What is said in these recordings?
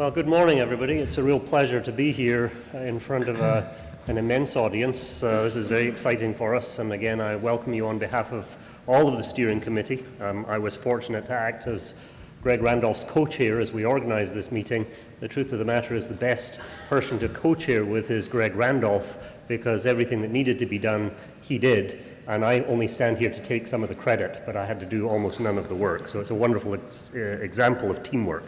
Well, good morning, everybody. It's a real pleasure to be here in front of an immense audience. This is very exciting for us, and again, I welcome you on behalf of all of the steering committee. I was fortunate to act as Greg Randolph's co-chair as we organized this meeting. The truth of the matter is the best person to co-chair with is Greg Randolph, because everything that needed to be done, he did. And I only stand here to take some of the credit, but I had to do almost none of the work. So it's a wonderful example of teamwork.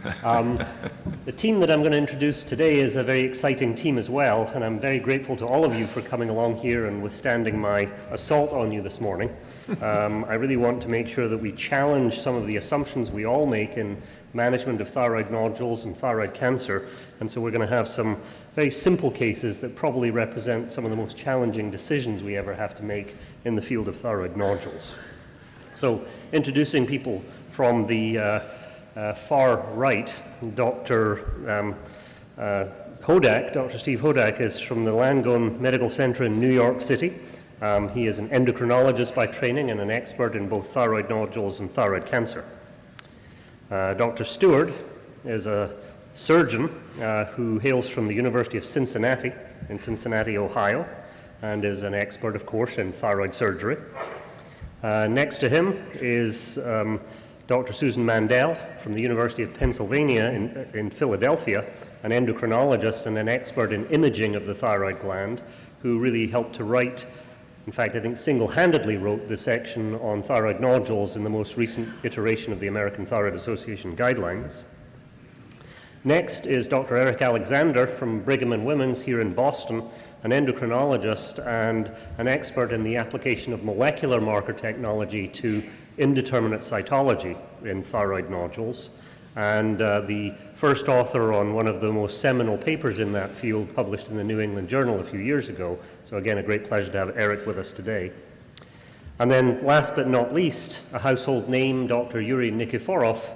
The team that I'm going to introduce today is a very exciting team as well, and I'm very grateful to all of you for coming along here and withstanding my assault on you this morning. I really want to make sure that we challenge some of the assumptions we all make in management of thyroid nodules and thyroid cancer, and so we're going to have some very simple cases that probably represent some of the most challenging decisions we ever have to make in the field of thyroid nodules. So, introducing people from the far right, Dr. Hodak, Dr. Steve Hodak is from the Langone Medical Center in New York City. He is an endocrinologist by training and an expert in both thyroid nodules and thyroid cancer. Dr. Stewart is a surgeon who hails from the University of Cincinnati in Cincinnati, Ohio, and is an expert, of course, in thyroid surgery. Next to him is Dr. Susan Mandel from the University of Pennsylvania in Philadelphia, an endocrinologist and an expert in imaging of the thyroid gland, who really helped to write, in fact, I think single-handedly wrote the section on thyroid nodules in the most recent iteration of the American Thyroid Association guidelines. Next is Dr. Eric Alexander from Brigham and Women's here in Boston, an endocrinologist and an expert in the application of molecular marker technology to indeterminate cytology in thyroid nodules, and the first author on one of the most seminal papers in that field published in the New England Journal a few years ago. So again, a great pleasure to have Eric with us today. And then last but not least, a household name, Dr. Yuri Nikiforov,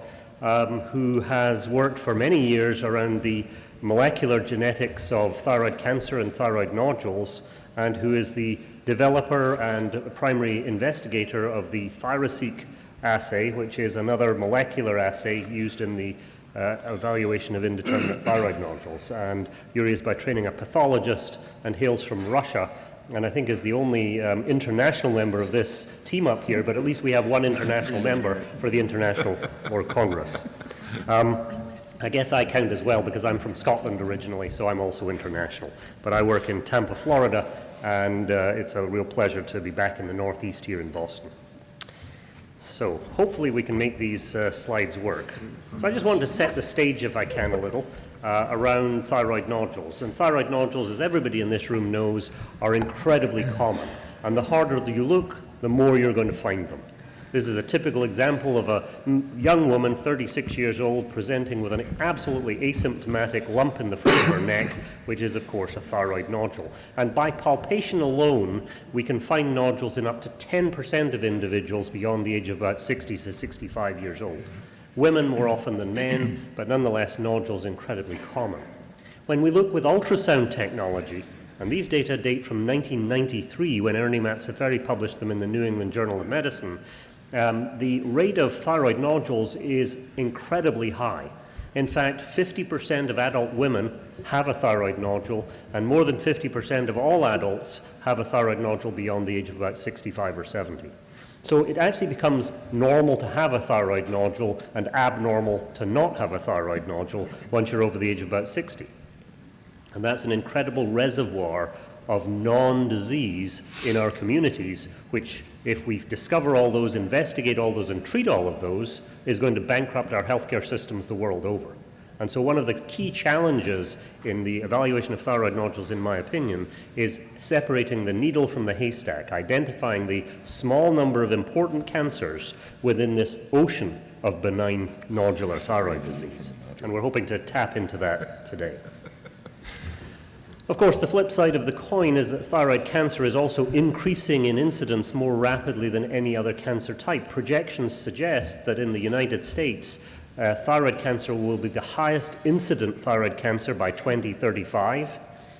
who has worked for many years around the molecular genetics of thyroid cancer and thyroid nodules, and who is the developer and primary investigator of the ThyroSeq assay, which is another molecular assay used in the evaluation of indeterminate thyroid nodules. And Yuri is by training a pathologist and hails from Russia, and I think is the only international member of this team up here, but at least we have one international member for the International World Congress. I guess I count as well because I'm from Scotland originally, so I'm also international. But I work in Tampa, Florida, and it's a real pleasure to be back in the Northeast here in Boston. So hopefully we can make these slides work. So I just wanted to set the stage, if I can, a little around thyroid nodules. And thyroid nodules, as everybody in this room knows, are incredibly common. And the harder you look, the more you're going to find them. This is a typical example of a young woman, 36 years old, presenting with an absolutely asymptomatic lump in the front of her neck, which is, of course, a thyroid nodule. And by palpation alone, we can find nodules in up to 10% of individuals beyond the age of about 60 to 65 years old. Women more often than men, but nonetheless, nodules incredibly common. When we look with ultrasound technology, and these data date from 1993, when Ernie Matseferi published them in the New England Journal of Medicine, the rate of thyroid nodules is incredibly high. In fact, 50% of adult women have a thyroid nodule, and more than 50% of all adults have a thyroid nodule beyond the age of about 65 or 70. So it actually becomes normal to have a thyroid nodule and abnormal to not have a thyroid nodule once you're over the age of about 60. And that's an incredible reservoir of non-disease in our communities, which, if we discover all those, investigate all those, and treat all of those, is going to bankrupt our healthcare systems the world over. And so one of the key challenges in the evaluation of thyroid nodules, in my opinion, is separating the needle from the haystack, identifying the small number of important cancers within this ocean of benign nodular thyroid disease. And we're hoping to tap into that today. Of course, the flip side of the coin is that thyroid cancer is also increasing in incidence more rapidly than any other cancer type. Projections suggest that in the United States, thyroid cancer will be the highest incident thyroid cancer by 2035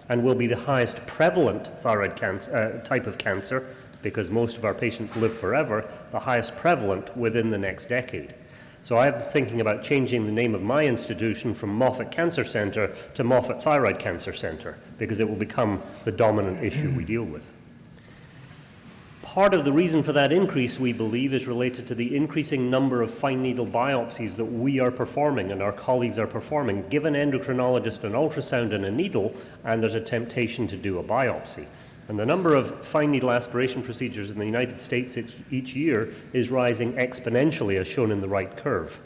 and will be the highest prevalent thyroid type of cancer, because most of our patients live forever, the highest prevalent within the next decade. So I'm thinking about changing the name of my institution from Moffitt Cancer Center to Moffitt Thyroid Cancer Center, because it will become the dominant issue we deal with. Part of the reason for that increase, we believe, is related to the increasing number of fine needle biopsies that we are performing and our colleagues are performing. Give an endocrinologist an ultrasound and a needle, and there's a temptation to do a biopsy. And the number of fine needle aspiration procedures in the United States each year is rising exponentially, as shown in the right curve.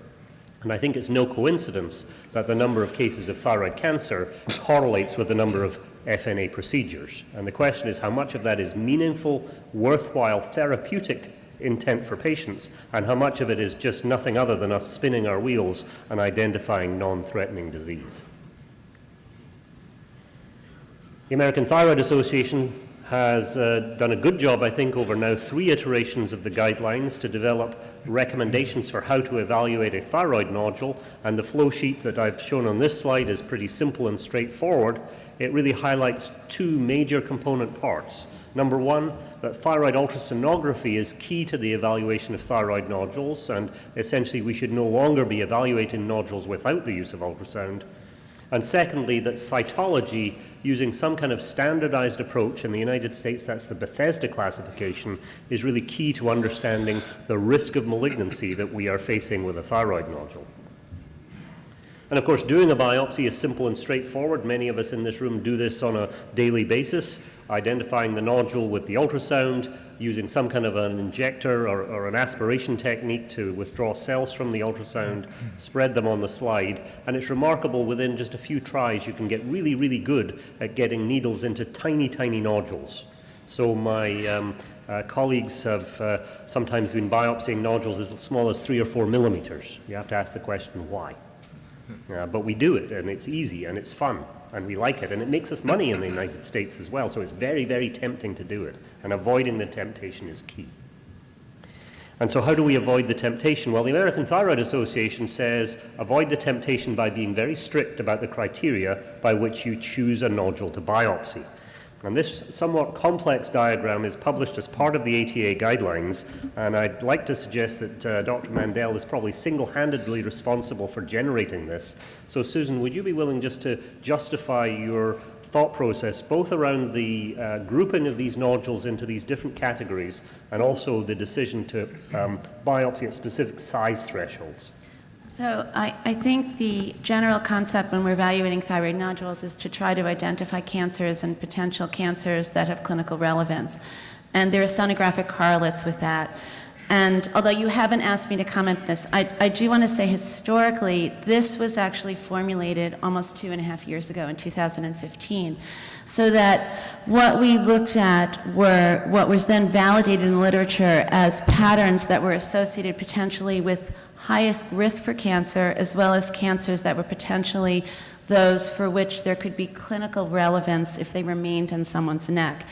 And I think it's no coincidence that the number of cases of thyroid cancer correlates with the number of FNA procedures. And the question is how much of that is meaningful, worthwhile, therapeutic intent for patients, and how much of it is just nothing other than us spinning our wheels and identifying non-threatening disease. The American Thyroid Association has done a good job, I think, over now 3 iterations of the guidelines to develop recommendations for how to evaluate a thyroid nodule, and the flow sheet that I've shown on this slide is pretty simple and straightforward. It really highlights 2 major component parts. Number 1, that thyroid ultrasonography is key to the evaluation of thyroid nodules, and essentially we should no longer be evaluating nodules without the use of ultrasound. And secondly, that cytology, using some kind of standardized approach, in the United States that's the Bethesda classification, is really key to understanding the risk of malignancy that we are facing with a thyroid nodule. And of course, doing a biopsy is simple and straightforward. Many of us in this room do this on a daily basis, identifying the nodule with the ultrasound, using some kind of an injector or an aspiration technique to withdraw cells from the ultrasound, spread them on the slide, and it's remarkable, within just a few tries you can get really, really good at getting needles into tiny, tiny nodules. So my colleagues have sometimes been biopsying nodules as small as 3 or 4 millimeters. You have to ask the question, why? But we do it, and it's easy, and it's fun, and we like it, and it makes us money in the United States as well, so it's very, very tempting to do it, and avoiding the temptation is key. And so how do we avoid the temptation? Well, the American Thyroid Association says avoid the temptation by being very strict about the criteria by which you choose a nodule to biopsy. And this somewhat complex diagram is published as part of the ATA guidelines, and I'd like to suggest that Dr. Mandel is probably single-handedly responsible for generating this. So Susan, would you be willing just to justify your thought process, both around the grouping of these nodules into these different categories, and also the decision to biopsy at specific size thresholds? So I think the general concept when we're evaluating thyroid nodules is to try to identify cancers and potential cancers that have clinical relevance. And there are sonographic correlates with that. And although you haven't asked me to comment on this, I do want to say historically, this was actually formulated almost 2.5 years ago in 2015. So that what we looked at were what was then validated in the literature as patterns that were associated potentially with highest risk for cancer, as well as cancers that were potentially those for which there could be clinical relevance if they remained in someone's neck.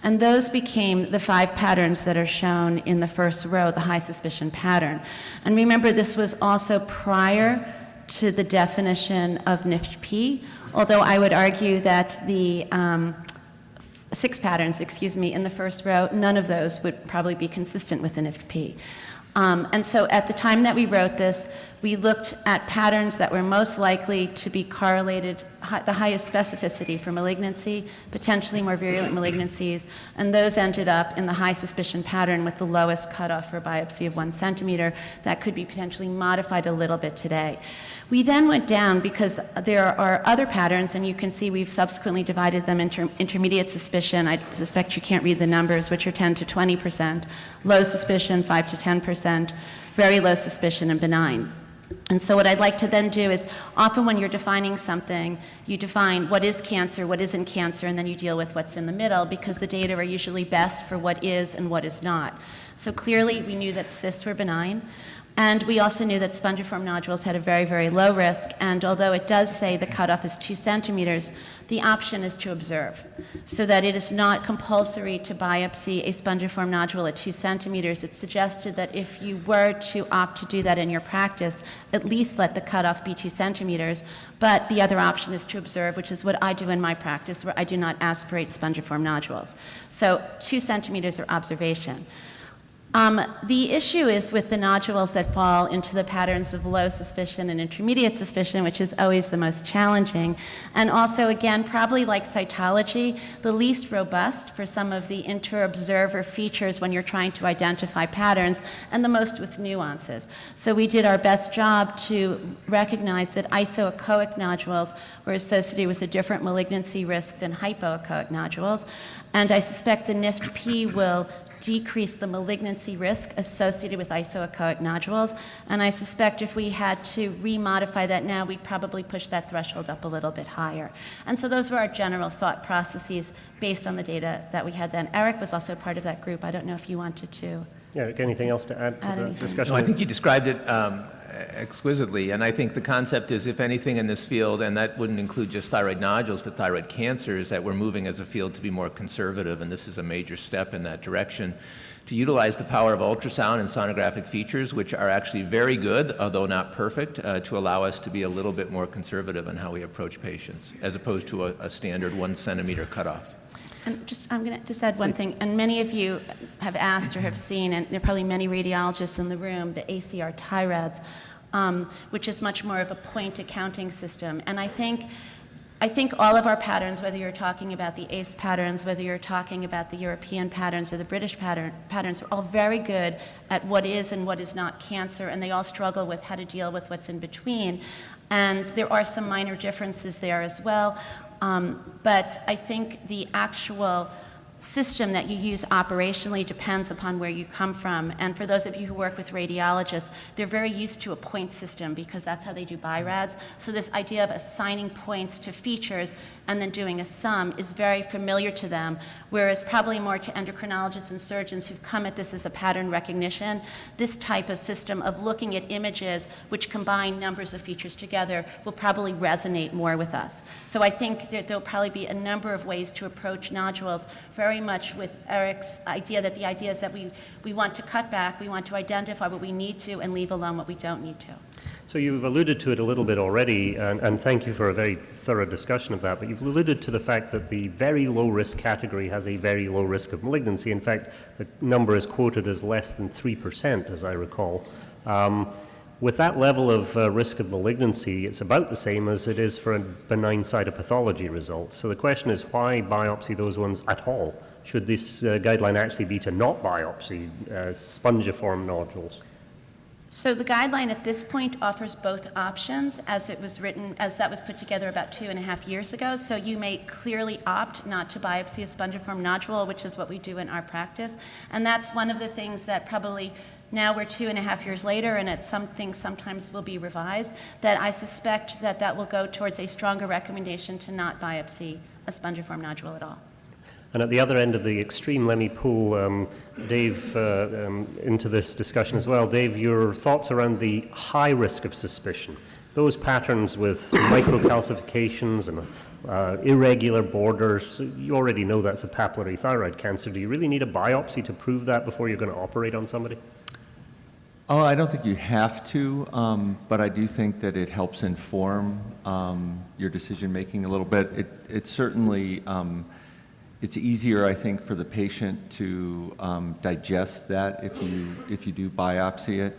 And those became the 5 patterns that are shown in the first row, the high suspicion pattern. And remember, this was also prior to the definition of NIFT-P, although I would argue that the 6 patterns, in the first row, none of those would probably be consistent with the NIFT-P. And so at the time that we wrote this, we looked at patterns that were most likely to be correlated, the highest specificity for malignancy, potentially more virulent malignancies, and those ended up in the high suspicion pattern with the lowest cutoff for biopsy of 1 centimeter that could be potentially modified a little bit today. We then went down because there are other patterns, and you can see we've subsequently divided them into intermediate suspicion. I suspect you can't read the numbers, which are 10 to 20%, low suspicion, 5 to 10%, very low suspicion, and benign. And so what I'd like to then do is, often when you're defining something, you define what is cancer, what isn't cancer, and then you deal with what's in the middle, because the data are usually best for what is and what is not. So clearly we knew that cysts were benign. And we also knew that spongiform nodules had a very, very low risk, and although it does say the cutoff is 2 centimeters, the option is to observe, so that it is not compulsory to biopsy a spongiform nodule at 2 centimeters. It's suggested that if you were to opt to do that in your practice, at least let the cutoff be 2 centimeters, but the other option is to observe, which is what I do in my practice, where I do not aspirate spongiform nodules. So 2 centimeters are observation. The issue is with the nodules that fall into the patterns of low suspicion and intermediate suspicion, which is always the most challenging. And also, again, probably like cytology, the least robust for some of the inter-observer features when you're trying to identify patterns, and the most with nuances. So we did our best job to recognize that isoechoic nodules were associated with a different malignancy risk than hypoechoic nodules. And I suspect the NIFT-P will decrease the malignancy risk associated with isoechoic nodules. And I suspect if we had to remodify that now, we'd probably push that threshold up a little bit higher. And so those were our general thought processes based on the data that we had then. Eric was also part of that group. I don't know if you wanted to. Eric, anything else to add to the discussion? No, I think you described it exquisitely, and I think the concept is, if anything in this field, and that wouldn't include just thyroid nodules, but thyroid cancers, that we're moving as a field to be more conservative, and this is a major step in that direction, to utilize the power of ultrasound and sonographic features, which are actually very good, although not perfect, to allow us to be a little bit more conservative in how we approach patients, as opposed to a standard 1 centimeter cutoff. And I'm going to just add one thing, and many of you have asked or have seen, and there are probably many radiologists in the room, the ACR TIRADS, which is much more of a point accounting system. And I think all of our patterns, whether you're talking about the ACE patterns, whether you're talking about the European patterns or the British patterns, are all very good at what is and what is not cancer, and they all struggle with how to deal with what's in between. And there are some minor differences there as well. But I think the actual system that you use operationally depends upon where you come from. And for those of you who work with radiologists, they're very used to a point system because that's how they do BI-RADS. So this idea of assigning points to features and then doing a sum is very familiar to them, whereas probably more to endocrinologists and surgeons who've come at this as a pattern recognition, this type of system of looking at images which combine numbers of features together will probably resonate more with us. So I think that there'll probably be a number of ways to approach nodules, very much with Eric's idea that the idea is that we want to cut back, we want to identify what we need to and leave alone what we don't need to. So you've alluded to it a little bit already, and thank you for a very thorough discussion of that, but you've alluded to the fact that the very low risk category has a very low risk of malignancy. In fact, the number is quoted as less than 3%, as I recall. With that level of risk of malignancy, it's about the same as it is for a benign cytopathology result. So the question is, why biopsy those ones at all? Should this guideline actually be to not biopsy spongiform nodules? So the guideline at this point offers both options as it was written, as that was put together about 2.5 years ago. So you may clearly opt not to biopsy a spongiform nodule, which is what we do in our practice. And that's one of the things that probably now we're 2.5 years later, and it's something sometimes will be revised, that I suspect that that will go towards a stronger recommendation to not biopsy a spongiform nodule at all. And at the other end of the extreme, let me pull Dave into this discussion as well. Dave, your thoughts around the high risk of suspicion, those patterns with microcalcifications and irregular borders. You already know that's a papillary thyroid cancer. Do you really need a biopsy to prove that before you're going to operate on somebody? Oh, I don't think you have to, but I do think that it helps inform your decision making a little bit. It certainly, it's easier, I think, for the patient to digest that if you do biopsy it.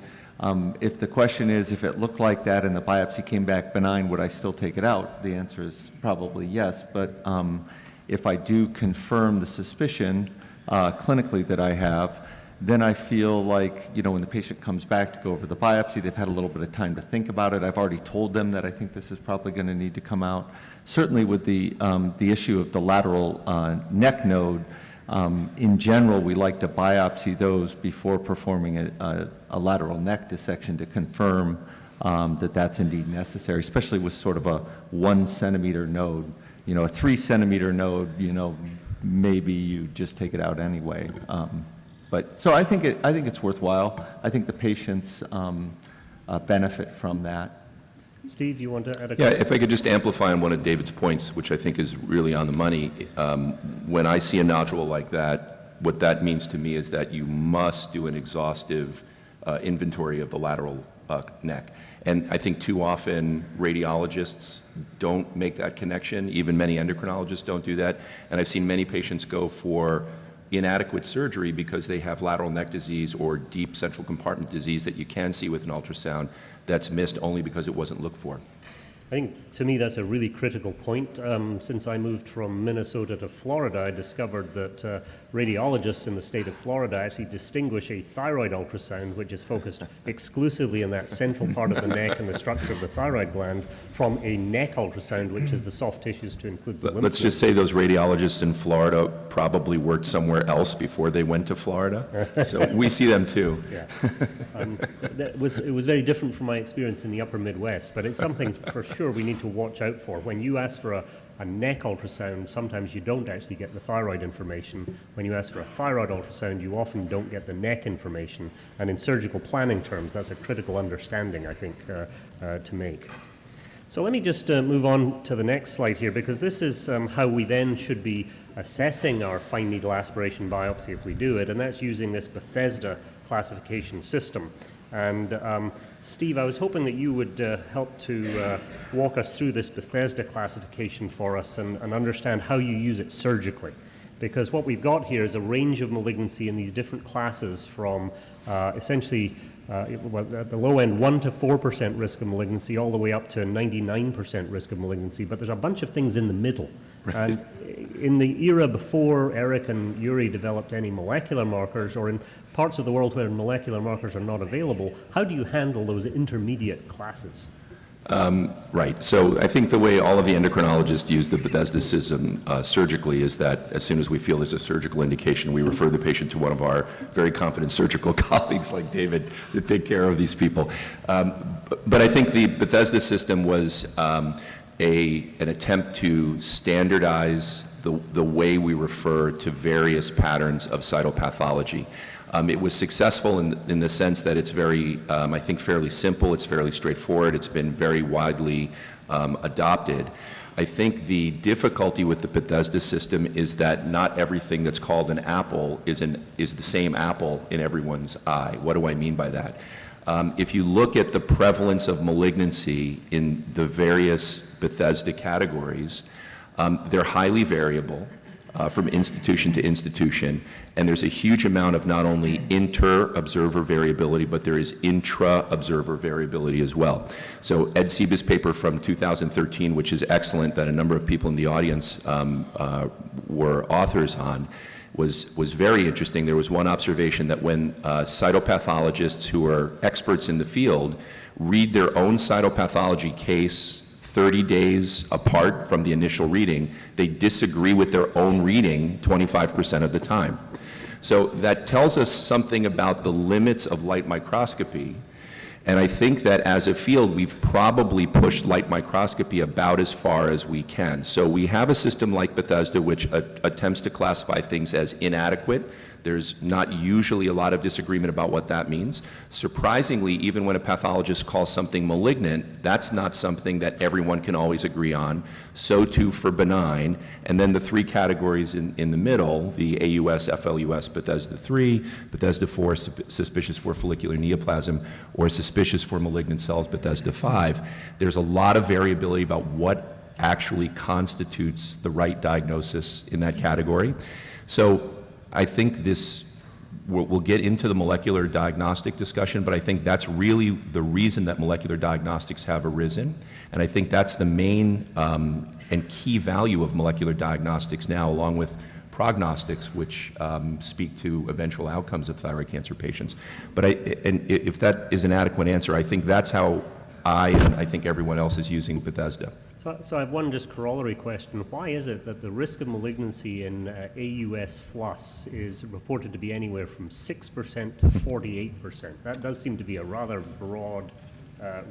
If the question is, if it looked like that and the biopsy came back benign, would I still take it out? The answer is probably yes, but if I do confirm the suspicion clinically that I have, then I feel like, you know, when the patient comes back to go over the biopsy, they've had a little bit of time to think about it. I've already told them that I think this is probably going to need to come out. Certainly with the issue of the lateral neck node, in general, we like to biopsy those before performing a lateral neck dissection to confirm that that's indeed necessary, especially with sort of a 1 centimeter node. You know, a 3 centimeter node, you know, maybe you just take it out anyway. But so I think it's worthwhile. I think the patients benefit from that. Steve, you want to add a Yeah, if I could just amplify on one of David's points, which I think is really on the money. When I see a nodule like that, what that means to me is that you must do an exhaustive inventory of the lateral neck. And I think too often radiologists don't make that connection. Even many endocrinologists don't do that. And I've seen many patients go for inadequate surgery because they have lateral neck disease or deep central compartment disease that you can see with an ultrasound that's missed only because it wasn't looked for. I think, to me, that's a really critical point. Since I moved from Minnesota to Florida, I discovered that radiologists in the state of Florida actually distinguish a thyroid ultrasound, which is focused exclusively on that central part of the neck and the structure of the thyroid gland, from a neck ultrasound, which is the soft tissues to include the lymph Let's just say those radiologists in Florida probably worked somewhere else before they went to Florida. So we see them too. Yeah. It was very different from my experience in the upper Midwest, but it's something for sure we need to watch out for. When you ask for a neck ultrasound, sometimes you don't actually get the thyroid information. When you ask for a thyroid ultrasound, you often don't get the neck information. And in surgical planning terms, that's a critical understanding, I think, to make. So let me just move on to the next slide here, because this is how we then should be assessing our fine needle aspiration biopsy if we do it, and that's using this Bethesda classification system. And Steve, I was hoping that you would help to walk us through this Bethesda classification for us and understand how you use it surgically. Because what we've got here is a range of malignancy in these different classes from essentially at the low end 1 to 4% risk of malignancy all the way up to 99% risk of malignancy, but there's a bunch of things in the middle. Right. And in the era before Eric and Yuri developed any molecular markers, or in parts of the world where molecular markers are not available, how do you handle those intermediate classes? Right. So I think the way all of the endocrinologists use the Bethesda system surgically is that as soon as we feel there's a surgical indication, we refer the patient to one of our very competent surgical colleagues like David to take care of these people. But I think the Bethesda system was an attempt to standardize the way we refer to various patterns of cytopathology. It was successful in the sense that it's very, I think, fairly simple. It's fairly straightforward. It's been very widely adopted. I think the difficulty with the Bethesda system is that not everything that's called an apple is the same apple in everyone's eye. What do I mean by that? If you look at the prevalence of malignancy in the various Bethesda categories, they're highly variable from institution to institution, and there's a huge amount of not only inter-observer variability, but there is intra-observer variability as well. So Ed Seba's paper from 2013, which is excellent, that a number of people in the audience were authors on, was very interesting. There was one observation that when cytopathologists who are experts in the field read their own cytopathology case 30 days apart from the initial reading, they disagree with their own reading 25% of the time. So that tells us something about the limits of light microscopy. And I think that as a field, we've probably pushed light microscopy about as far as we can. So we have a system like Bethesda, which attempts to classify things as inadequate. There's not usually a lot of disagreement about what that means. Surprisingly, even when a pathologist calls something malignant, that's not something that everyone can always agree on. So too for benign. And then the three categories in the middle, the AUS, FLUS, Bethesda 3, Bethesda 4, suspicious for follicular neoplasm, or suspicious for malignant cells, Bethesda 5. There's a lot of variability about what actually constitutes the right diagnosis in that category. So I think we'll get into the molecular diagnostic discussion, but I think that's really the reason that molecular diagnostics have arisen. And I think that's the main and key value of molecular diagnostics now, along with prognostics, which speak to eventual outcomes of thyroid cancer patients. But if that is an adequate answer, I think that's how I think everyone else is using Bethesda. So I have one just corollary question. Why is it that the risk of malignancy in AUS FLUS is reported to be anywhere from 6% to 48%? That does seem to be a rather broad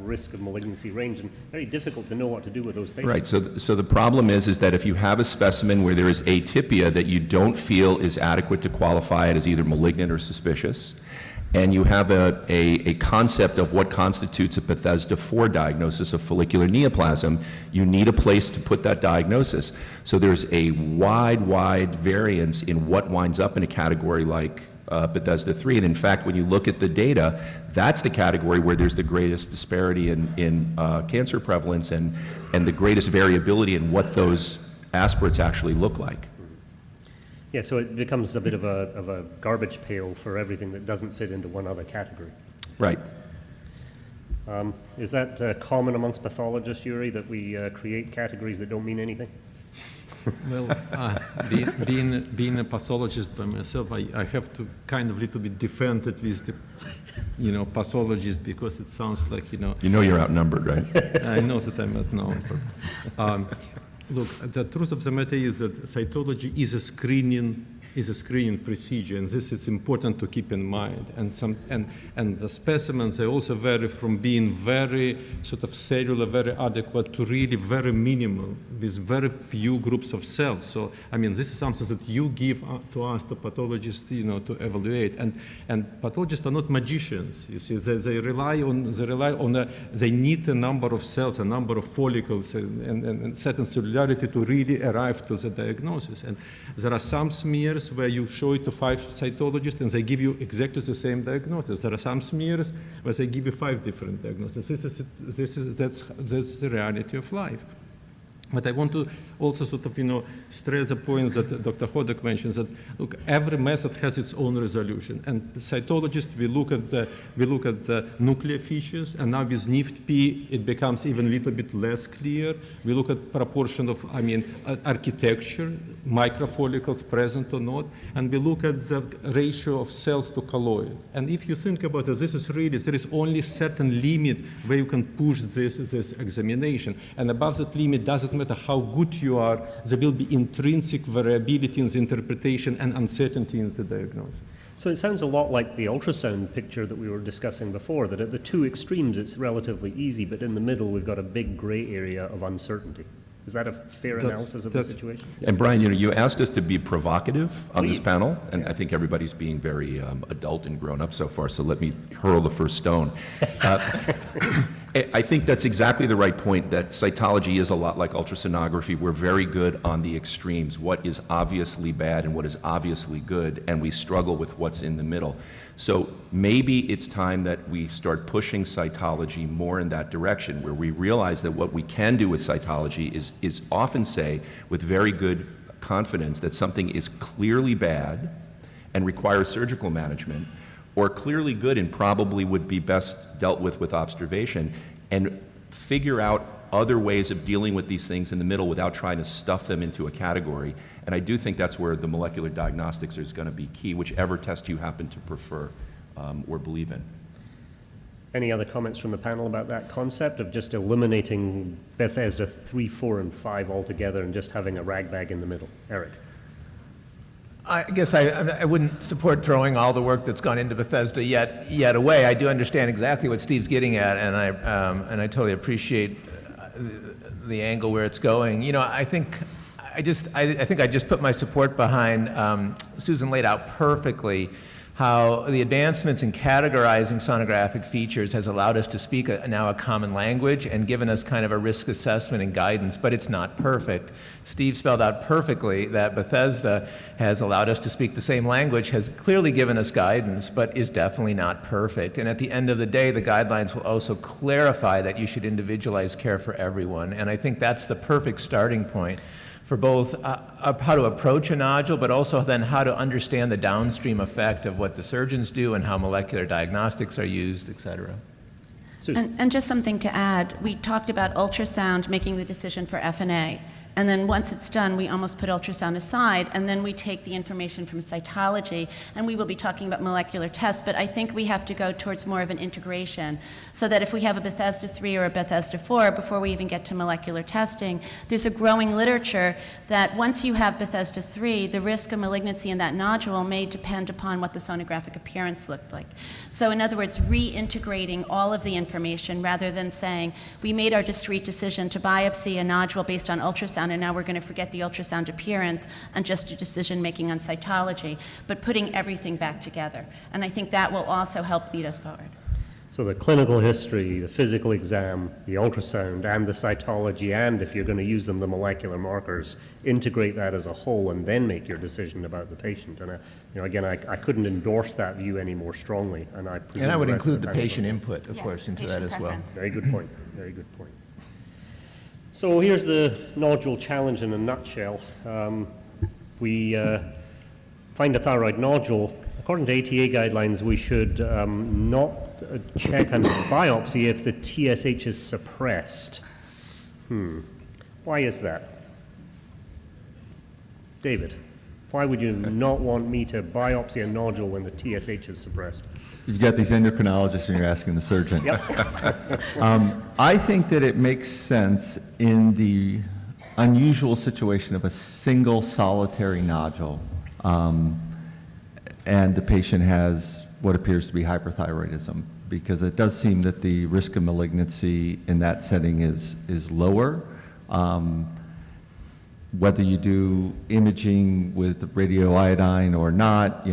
risk of malignancy range, and very difficult to know what to do with those patients. Right, so the problem is that if you have a specimen where there is atypia that you don't feel is adequate to qualify it as either malignant or suspicious, and you have a concept of what constitutes a Bethesda 4 diagnosis of follicular neoplasm, you need a place to put that diagnosis. So there's a wide variance in what winds up in a category like Bethesda 3. And in fact, when you look at the data, that's the category where there's the greatest disparity in cancer prevalence and the greatest variability in what those aspirates actually look like. Yeah, so it becomes a bit of a garbage pail for everything that doesn't fit into one other category. Right. Is that common amongst pathologists, Yuri, that we create categories that don't mean anything? Well, being a pathologist by myself, I have to kind of little bit defend at least the, pathologist, because it sounds like, You know you're outnumbered, right? I know that I'm not known. But, look, the truth of the matter is that cytology is a screening procedure, and this is important to keep in mind. And the specimens, they also vary from being very sort of cellular, very adequate, to really very minimal, with very few groups of cells. So, I mean, this is something that you give to us, the pathologists, to evaluate. And pathologists are not magicians. You see, they rely on they need a number of cells, a number of follicles, and certain cellularity to really arrive to the diagnosis. And there are some smears where you show it to 5 cytologists and they give you exactly the same diagnosis. There are some smears where they give you 5 different diagnoses. That's the reality of life. But I want to also sort of, stress the point that Dr. Hodek mentions, that look, every method has its own resolution. And the cytologists, we look at the nuclear features, and now with NIFT-P, it becomes even a little bit less clear. We look at proportion of, architecture, microfollicles present or not, and we look at the ratio of cells to colloid. And if you think about it, there is only certain limit where you can push this examination. And above that limit, doesn't matter how good you are, there will be intrinsic variability in the interpretation and uncertainty in the diagnosis. So it sounds a lot like the ultrasound picture that we were discussing before, that at the two extremes it's relatively easy, but in the middle we've got a big gray area of uncertainty. Is that a fair analysis of the situation? And Brian, you asked us to be provocative on this Please. panel, and I think everybody's being very adult and grown up so far, so let me hurl the first stone. I think that's exactly the right point, that cytology is a lot like ultrasonography. We're very good on the extremes, what is obviously bad and what is obviously good, and we struggle with what's in the middle. So maybe it's time that we start pushing cytology more in that direction, where we realize that what we can do with cytology is often say with very good confidence that something is clearly bad and requires surgical management, or clearly good and probably would be best dealt with observation, and figure out other ways of dealing with these things in the middle without trying to stuff them into a category. And I do think that's where the molecular diagnostics is going to be key, whichever test you happen to prefer or believe in. Any other comments from the panel about that concept of just eliminating Bethesda 3, 4, and 5 altogether and just having a rag bag in the middle? Eric? I guess I wouldn't support throwing all the work that's gone into Bethesda yet away. I do understand exactly what Steve's getting at, and I totally appreciate the angle where it's going. I think I just put my support behind. Susan laid out perfectly how the advancements in categorizing sonographic features has allowed us to speak now a common language and given us kind of a risk assessment and guidance, but it's not perfect. Steve spelled out perfectly that Bethesda has allowed us to speak the same language, has clearly given us guidance, but is definitely not perfect. And at the end of the day, the guidelines will also clarify that you should individualize care for everyone. And I think that's the perfect starting point for both how to approach a nodule, but also then how to understand the downstream effect of what the surgeons do and how molecular diagnostics are used, et cetera. And just something to add, we talked about ultrasound making the decision for FNA. And then once it's done, we almost put ultrasound aside, and then we take the information from cytology, and we will be talking about molecular tests, but I think we have to go towards more of an integration, so that if we have a Bethesda 3 or a Bethesda 4, before we even get to molecular testing, there's a growing literature that once you have Bethesda 3, the risk of malignancy in that nodule may depend upon what the sonographic appearance looked like. So in other words, reintegrating all of the information rather than saying, we made our discrete decision to biopsy a nodule based on ultrasound, and now we're going to forget the ultrasound appearance and just do decision-making on cytology, but putting everything back together. And I think that will also help lead us forward. So the clinical history, the physical exam, the ultrasound, and the cytology, and if you're going to use them, the molecular markers, integrate that as a whole and then make your decision about the patient. And again, I couldn't endorse that view any more strongly. And I presume And I would the rest of include the panel patient will. input, of course, into that as well. Preference. Very good point. Very good point. So here's the nodule challenge in a nutshell. We find a thyroid nodule, according to ATA guidelines, we should not check on biopsy if the TSH is suppressed. Why is that? David, why would you not want me to biopsy a nodule when the TSH is suppressed? You've got these endocrinologists and you're asking the surgeon. Yep. I think that it makes sense in the unusual situation of a single solitary nodule, and the patient has what appears to be hyperthyroidism, because it does seem that the risk of malignancy in that setting is lower. Whether you do imaging with radioiodine or not,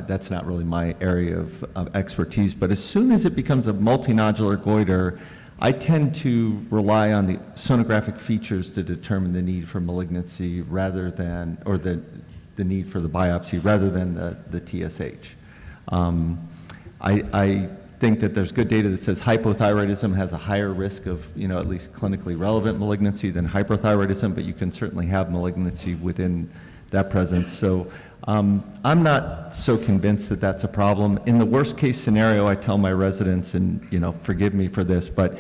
that's not really my area of expertise. But as soon as it becomes a multinodular goiter, I tend to rely on the sonographic features to determine the need for malignancy rather than, or the need for the biopsy rather than the TSH. I think that there's good data that says hypothyroidism has a higher risk of, at least clinically relevant malignancy than hyperthyroidism, but you can certainly have malignancy within that presence. So I'm not so convinced that that's a problem. In the worst case scenario, I tell my residents, and forgive me for this, but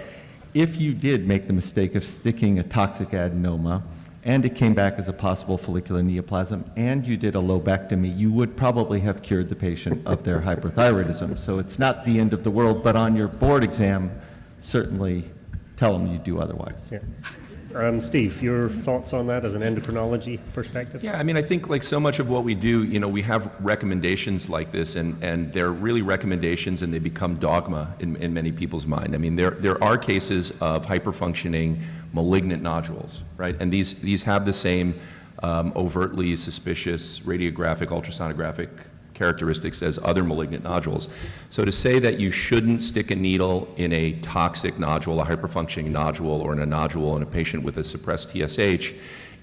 if you did make the mistake of sticking a toxic adenoma and it came back as a possible follicular neoplasm, and you did a lobectomy, you would probably have cured the patient of their hyperthyroidism. So it's not the end of the world, but on your board exam, certainly tell them you do otherwise. Yeah. Steve, your thoughts on that as an endocrinology perspective? Yeah, I mean, I think like so much of what we do, we have recommendations like this, and they're really recommendations, and they become dogma in many people's mind. I mean, there are cases of hyperfunctioning malignant nodules, right? And these have the same overtly suspicious radiographic, ultrasonographic characteristics as other malignant nodules. So to say that you shouldn't stick a needle in a toxic nodule, a hyperfunctioning nodule, or in a nodule in a patient with a suppressed TSH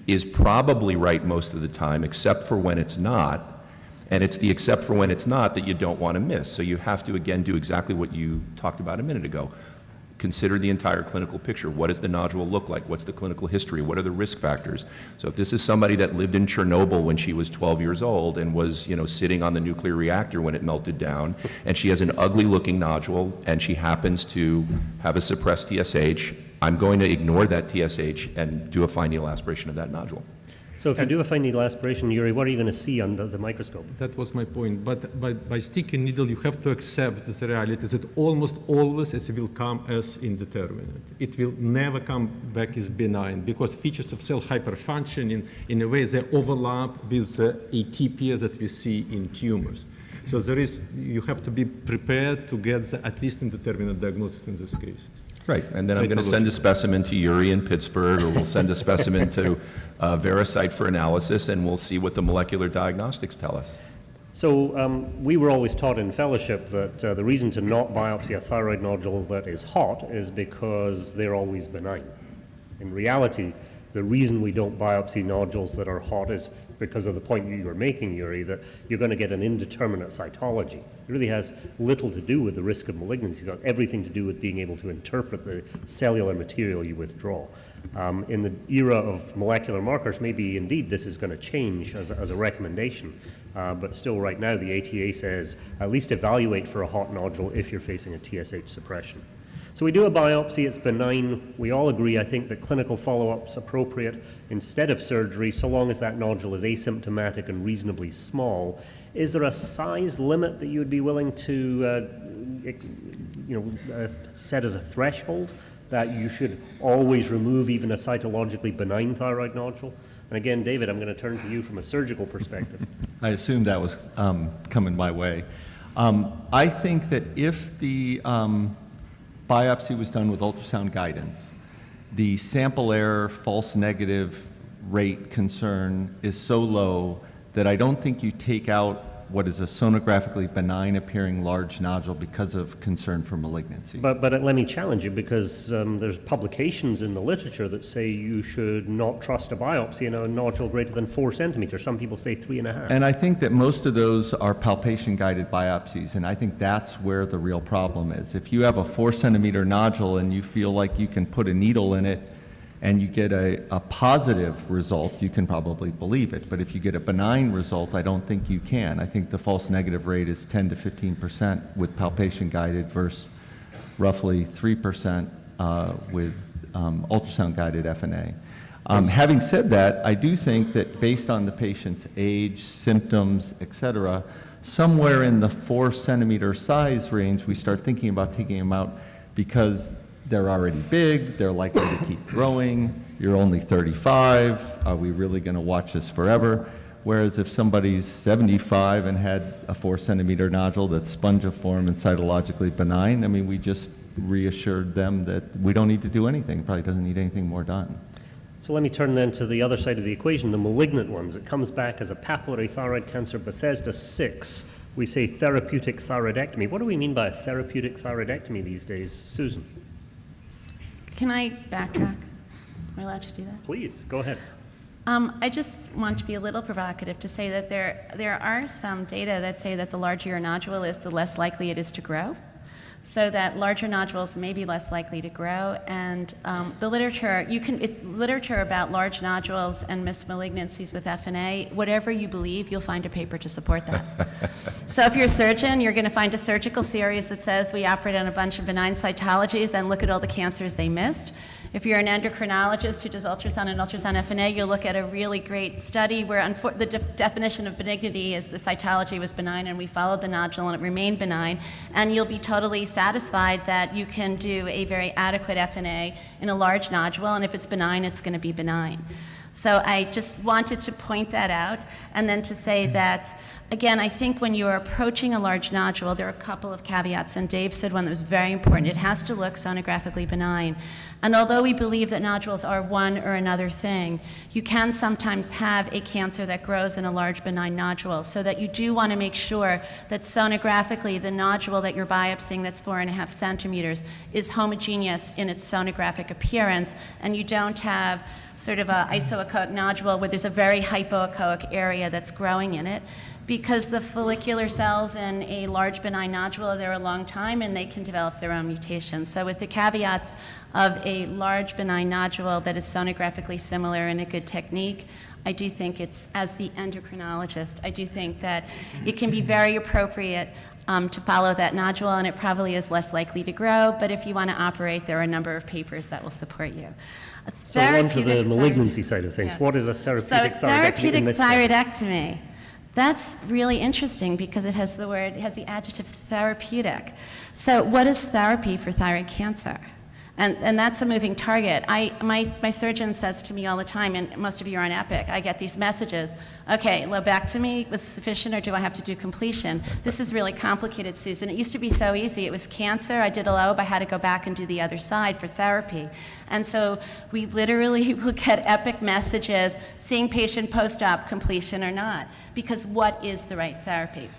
is probably right most of the time, except for when it's not. And it's the except for when it's not that you don't want to miss. So you have to, again, do exactly what you talked about a minute ago. Consider the entire clinical picture. What does the nodule look like? What's the clinical history? What are the risk factors? So if this is somebody that lived in Chernobyl when she was 12 years old and was, sitting on the nuclear reactor when it melted down, and she has an ugly looking nodule and she happens to have a suppressed TSH, I'm going to ignore that TSH and do a fine needle aspiration of that nodule. So if you do a fine needle aspiration, Yuri, what are you going to see under the microscope? That was my point. But by sticking needle, you have to accept the reality that almost always it will come as indeterminate. It will never come back as benign, because features of cell hyperfunction in a way they overlap with the atypia that we see in tumors. So you have to be prepared to get at least indeterminate diagnosis in these cases. Right, and then I'm going to send a specimen to Yuri in Pittsburgh, or we'll send a specimen to Veracyte for analysis, and we'll see what the molecular diagnostics tell us. So we were always taught in fellowship that the reason to not biopsy a thyroid nodule that is hot is because they're always benign. In reality, the reason we don't biopsy nodules that are hot is because of the point you were making, Yuri, that you're going to get an indeterminate cytology. It really has little to do with the risk of malignancy. It's got everything to do with being able to interpret the cellular material you withdraw. In the era of molecular markers, maybe indeed this is going to change as a recommendation. But still right now the ATA says at least evaluate for a hot nodule if you're facing a TSH suppression. So we do a biopsy, it's benign. We all agree, I think, that clinical follow-up's appropriate instead of surgery, so long as that nodule is asymptomatic and reasonably small. Is there a size limit that you would be willing to set as a threshold that you should always remove even a cytologically benign thyroid nodule? And again, David, I'm going to turn to you from a surgical perspective. I assumed that was coming my way. I think that if the biopsy was done with ultrasound guidance, the sample error, false negative rate concern is so low that I don't think you take out what is a sonographically benign appearing large nodule because of concern for malignancy. But let me challenge you, because there's publications in the literature that say you should not trust a biopsy in a nodule greater than 4 centimeters. Some people say 3.5. And I think that most of those are palpation-guided biopsies, and I think that's where the real problem is. If you have a 4 centimeter nodule and you feel like you can put a needle in it and you get a positive result, you can probably believe it. But if you get a benign result, I don't think you can. I think the false negative rate is 10 to 15% with palpation guided versus roughly 3% with ultrasound guided FNA. Having said that, I do think that based on the patient's age, symptoms, et cetera, somewhere in the 4 centimeter size range, we start thinking about taking them out because they're already big, they're likely to keep growing, you're only 35, are we really going to watch this forever? Whereas if somebody's 75 and had a 4 centimeter nodule that's spongiform and cytologically benign, I mean, we just reassured them that we don't need to do anything, probably doesn't need anything more done. So let me turn then to the other side of the equation, the malignant ones. It comes back as a papillary thyroid cancer, Bethesda 6. We say therapeutic thyroidectomy. What do we mean by a therapeutic thyroidectomy these days? Susan? Can I backtrack? Am I allowed to do that? Please, go ahead. I just want to be a little provocative to say that there are some data that say that the larger your nodule is, the less likely it is to grow. So that larger nodules may be less likely to grow, and the literature, it's literature about large nodules and missed malignancies with FNA. Whatever you believe, you'll find a paper to support that. So if you're a surgeon, you're going to find a surgical series that says we operate on a bunch of benign cytologies and look at all the cancers they missed. If you're an endocrinologist who does ultrasound and ultrasound FNA, you'll look at a really great study where the definition of benignity is the cytology was benign and we followed the nodule and it remained benign, and you'll be totally satisfied that you can do a very adequate FNA in a large nodule, and if it's benign, it's going to be benign. So I just wanted to point that out, and then to say that, again, I think when you're approaching a large nodule, there are a couple of caveats, and Dave said one that was very important. It has to look sonographically benign. And although we believe that nodules are one or another thing, you can sometimes have a cancer that grows in a large benign nodule, so that you do want to make sure that sonographically the nodule that you're biopsying that's 4.5 centimeters is homogeneous in its sonographic appearance, and you don't have sort of an isoechoic nodule where there's a very hypoechoic area that's growing in it, because the follicular cells in a large benign nodule are there a long time and they can develop their own mutations. So with the caveats of a large benign nodule that is sonographically similar and a good technique, I do think it's, as the endocrinologist, I do think that it can be very appropriate to follow that nodule, and it probably is less likely to grow, but if you want to operate, there are a number of papers that will support you. So on to the malignancy side of things. Yeah. What is a therapeutic So thyroidectomy therapeutic in this setting? thyroidectomy, that's really interesting because it has the adjective therapeutic. So what is therapy for thyroid cancer? And that's a moving target. My surgeon says to me all the time, and most of you are on Epic, I get these messages, okay, lobectomy was sufficient or do I have to do completion? This is really complicated, Susan. It used to be so easy. It was cancer, I did a lobe, I had to go back and do the other side for therapy. And so we literally will get Epic messages, seeing patient post-op completion or not, because what is the right therapy?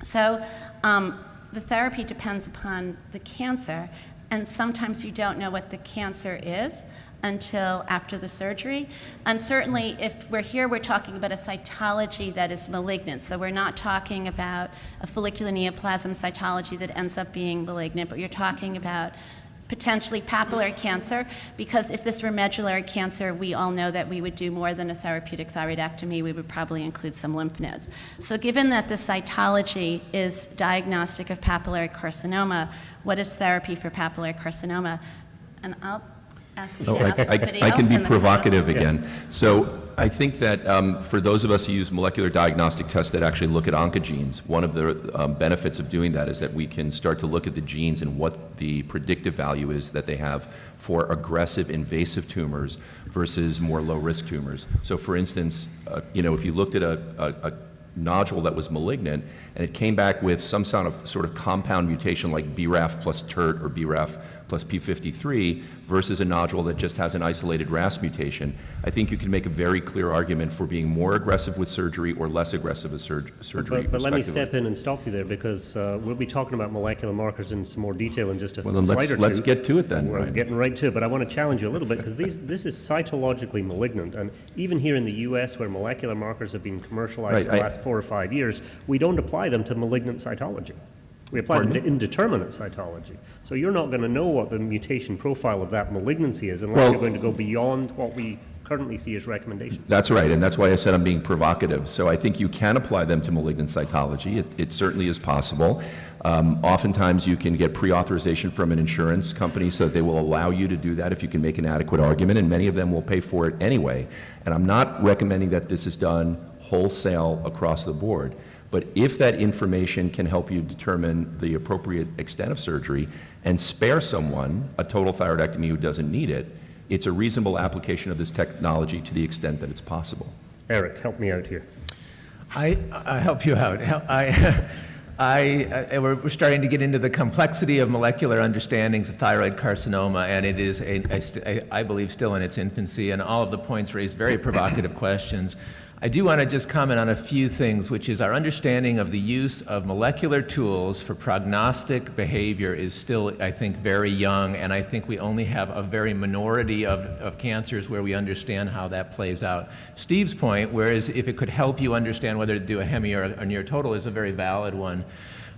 So the therapy depends upon the cancer, and sometimes you don't know what the cancer is until after the surgery. And certainly if we're here, we're talking about a cytology that is malignant. So we're not talking about a follicular neoplasm cytology that ends up being malignant, but you're talking about potentially papillary cancer, because if this were medullary cancer, we all know that we would do more than a therapeutic thyroidectomy. We would probably include some lymph nodes. So given that the cytology is diagnostic of papillary carcinoma, what is therapy for papillary carcinoma? And I'll ask you to ask somebody I else can be in the provocative room. again. So I think that for those of us who use molecular diagnostic tests that actually look at oncogenes, one of the benefits of doing that is that we can start to look at the genes and what the predictive value is that they have for aggressive invasive tumors versus more low-risk tumors. So for instance, if you looked at a nodule that was malignant and it came back with some sort of compound mutation like BRAF plus TERT or BRAF plus P53 versus a nodule that just has an isolated RAS mutation, I think you can make a very clear argument for being more aggressive with surgery or less aggressive with surgery. But let me respectively. step in and stop you there, because we'll be talking about molecular markers in some more detail in just a Well, then slide or two. let's get to it then. We're Ryan. getting right to it, but I want to challenge you a little bit, because this is cytologically malignant, and even here in the US, where molecular markers have been commercialized Right, for the last 4 or 5 years, we don't apply them to malignant cytology. We applied them to Pardon? indeterminate cytology. So you're not going to know what the mutation profile of that malignancy is unless Well- you're going to go beyond what we currently see as recommendations. That's right, and that's why I said I'm being provocative. So I think you can apply them to malignant cytology. It certainly is possible. Oftentimes, you can get pre-authorization from an insurance company so that they will allow you to do that if you can make an adequate argument, and many of them will pay for it anyway. And I'm not recommending that this is done wholesale across the board, but if that information can help you determine the appropriate extent of surgery and spare someone a total thyroidectomy who doesn't need it, it's a reasonable application of this technology to the extent that it's possible. Eric, help me out here. I help you out. We're starting to get into the complexity of molecular understandings of thyroid carcinoma, and it is, I believe, still in its infancy, and all of the points raise very provocative questions. I do want to just comment on a few things, which is our understanding of the use of molecular tools for prognostic behavior is still, I think, very young, and I think we only have a very minority of cancers where we understand how that plays out. Steve's point, whereas if it could help you understand whether to do a hemi or a near total, is a very valid one.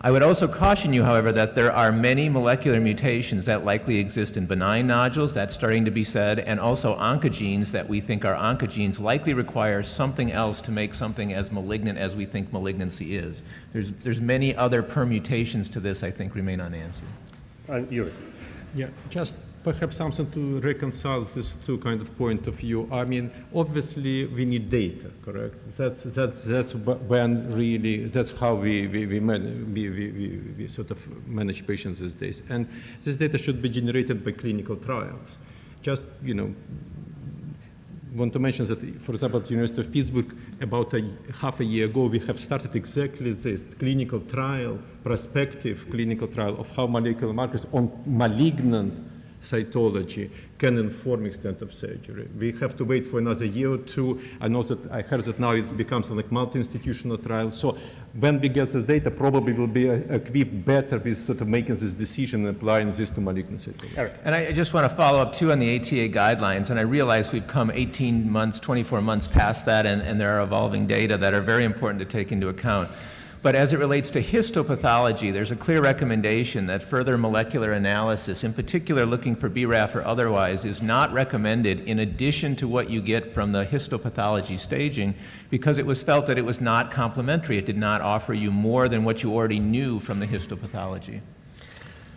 I would also caution you, however, that there are many molecular mutations that likely exist in benign nodules, that's starting to be said, and also oncogenes that we think are oncogenes likely require something else to make something as malignant as we think malignancy is. There's many other permutations to this I think remain unanswered. Yuri. Yeah, just perhaps something to reconcile these two kind of point of view. I mean, obviously we need data, correct? That's when really that's how we sort of manage patients these days, and this data should be generated by clinical trials. Just want to mention that, for example, at the University of Pittsburgh, about half a year ago, we have started exactly this clinical trial, prospective clinical trial of how molecular markers on malignant cytology can inform extent of surgery. We have to wait for another year or two. I heard that now it becomes like multi-institutional trial. So when we get this data, probably we'll be equipped better with sort of making this decision and applying this to malignant cytology. Eric. And I just want to follow up too on the ATA guidelines, and I realize we've come 18 months, 24 months past that, and there are evolving data that are very important to take into account. But as it relates to histopathology, there's a clear recommendation that further molecular analysis, in particular looking for BRAF or otherwise, is not recommended in addition to what you get from the histopathology staging, because it was felt that it was not complementary. It did not offer you more than what you already knew from the histopathology.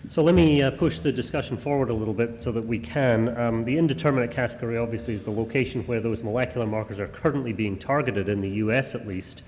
So let me push the discussion forward a little bit so that we can. The indeterminate category obviously is the location where those molecular markers are currently being targeted in the US at least.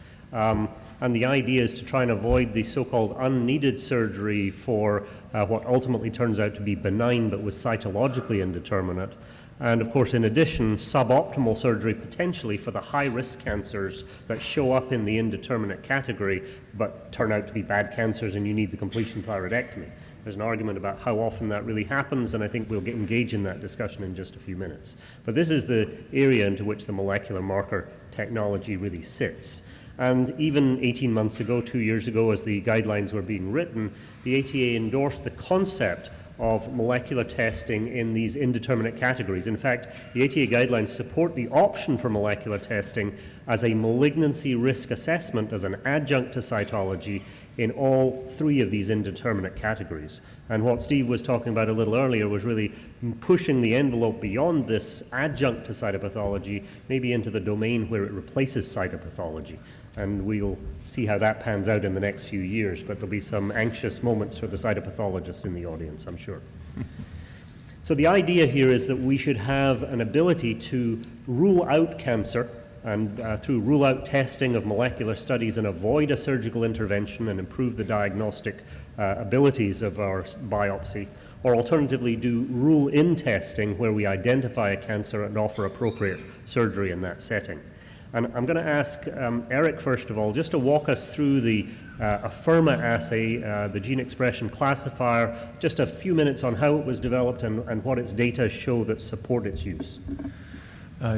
And the idea is to try and avoid the so-called unneeded surgery for what ultimately turns out to be benign but was cytologically indeterminate. And of course, in addition, suboptimal surgery potentially for the high-risk cancers that show up in the indeterminate category but turn out to be bad cancers and you need the completion thyroidectomy. There's an argument about how often that really happens, and I think we'll engage in that discussion in just a few minutes. But this is the area into which the molecular marker technology really sits. And even 18 months ago, 2 years ago, as the guidelines were being written, the ATA endorsed the concept of molecular testing in these indeterminate categories. In fact, the ATA guidelines support the option for molecular testing as a malignancy risk assessment as an adjunct to cytology in all three of these indeterminate categories. And what Steve was talking about a little earlier was really pushing the envelope beyond this adjunct to cytopathology, maybe into the domain where it replaces cytopathology. And we'll see how that pans out in the next few years, but there'll be some anxious moments for the cytopathologists in the audience, I'm sure. So the idea here is that we should have an ability to rule out cancer and through rule-out testing of molecular studies and avoid a surgical intervention and improve the diagnostic abilities of our biopsy, or alternatively do rule-in testing where we identify a cancer and offer appropriate surgery in that setting. And I'm going to ask Eric, first of all, just to walk us through the AFIRMA assay, the gene expression classifier, just a few minutes on how it was developed and what its data show that support its use.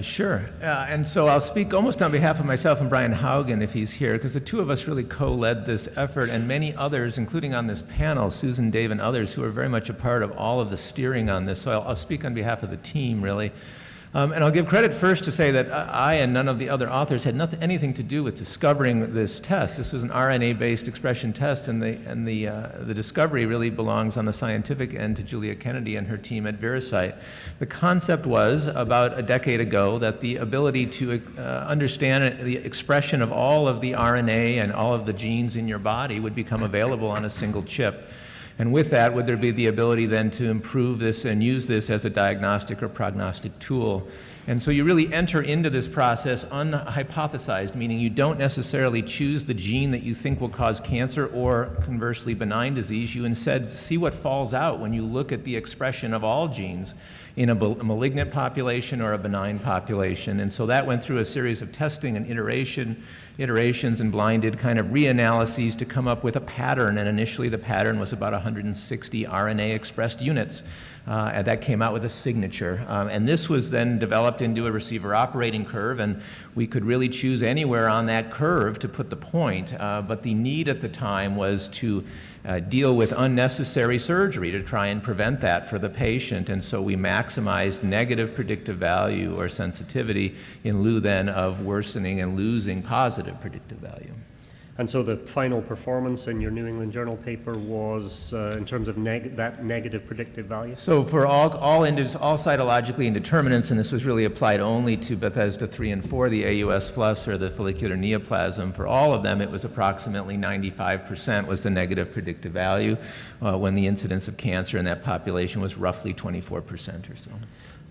Sure. And so I'll speak almost on behalf of myself and Brian Haugen, if he's here, because the two of us really co-led this effort, and many others, including on this panel, Susan, Dave, and others, who are very much a part of all of the steering on this. So I'll speak on behalf of the team, really. And I'll give credit first to say that I and none of the other authors had anything to do with discovering this test. This was an RNA-based expression test, and the discovery really belongs on the scientific end to Julia Kennedy and her team at Veracyte. The concept was, about a decade ago, that the ability to understand the expression of all of the RNA and all of the genes in your body would become available on a single chip. And with that, would there be the ability then to improve this and use this as a diagnostic or prognostic tool? And so you really enter into this process unhypothesized, meaning you don't necessarily choose the gene that you think will cause cancer or conversely benign disease. You instead see what falls out when you look at the expression of all genes in a malignant population or a benign population. And so that went through a series of testing and iterations and blinded kind of reanalyses to come up with a pattern. And initially the pattern was about 160 RNA expressed units. And that came out with a signature. And this was then developed into a receiver operating curve, and we could really choose anywhere on that curve to put the point. But the need at the time was to deal with unnecessary surgery to try and prevent that for the patient. And so we maximized negative predictive value or sensitivity in lieu then of worsening and losing positive predictive value. And so the final performance in your New England Journal paper was in terms of that negative predictive value? So for all cytologically indeterminates, and this was really applied only to Bethesda 3 and 4, the AUS plus or the follicular neoplasm, for all of them it was approximately 95% was the negative predictive value, when the incidence of cancer in that population was roughly 24% or so.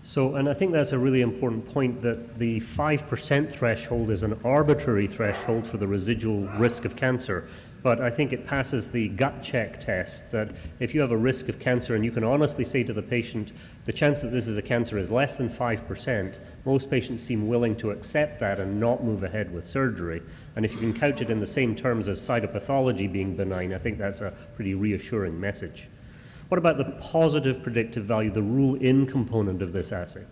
So, and I think that's a really important point, that the 5% threshold is an arbitrary threshold for the residual risk of cancer. But I think it passes the gut check test, that if you have a risk of cancer and you can honestly say to the patient, the chance that this is a cancer is less than 5%, most patients seem willing to accept that and not move ahead with surgery. And if you can couch it in the same terms as cytopathology being benign, I think that's a pretty reassuring message. What about the positive predictive value, the rule-in component of this assay?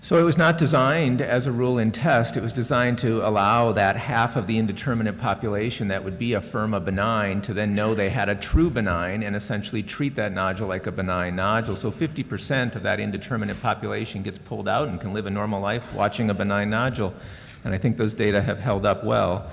So it was not designed as a rule-in test. It was designed to allow that half of the indeterminate population that would be a firma benign to then know they had a true benign and essentially treat that nodule like a benign nodule. So 50% of that indeterminate population gets pulled out and can live a normal life watching a benign nodule. And I think those data have held up well.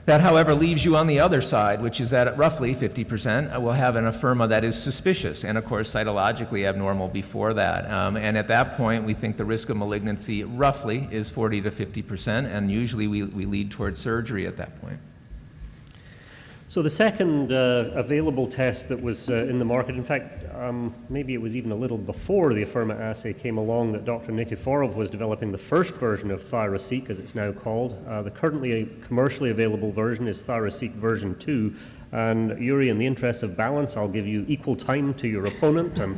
That, however, leaves you on the other side, which is that roughly 50% will have an afirma that is suspicious and, of course, cytologically abnormal before that. And at that point, we think the risk of malignancy roughly is 40 to 50%, and usually we lead towards surgery at that point. So the second available test that was in the market, in fact, maybe it was even a little before the Afirma assay came along, that Dr. Nikiforov was developing the first version of ThyroSeq, as it's now called. The currently commercially available version is ThyroSeq version 2. And Yuri, in the interest of balance, I'll give you equal time to your opponent, and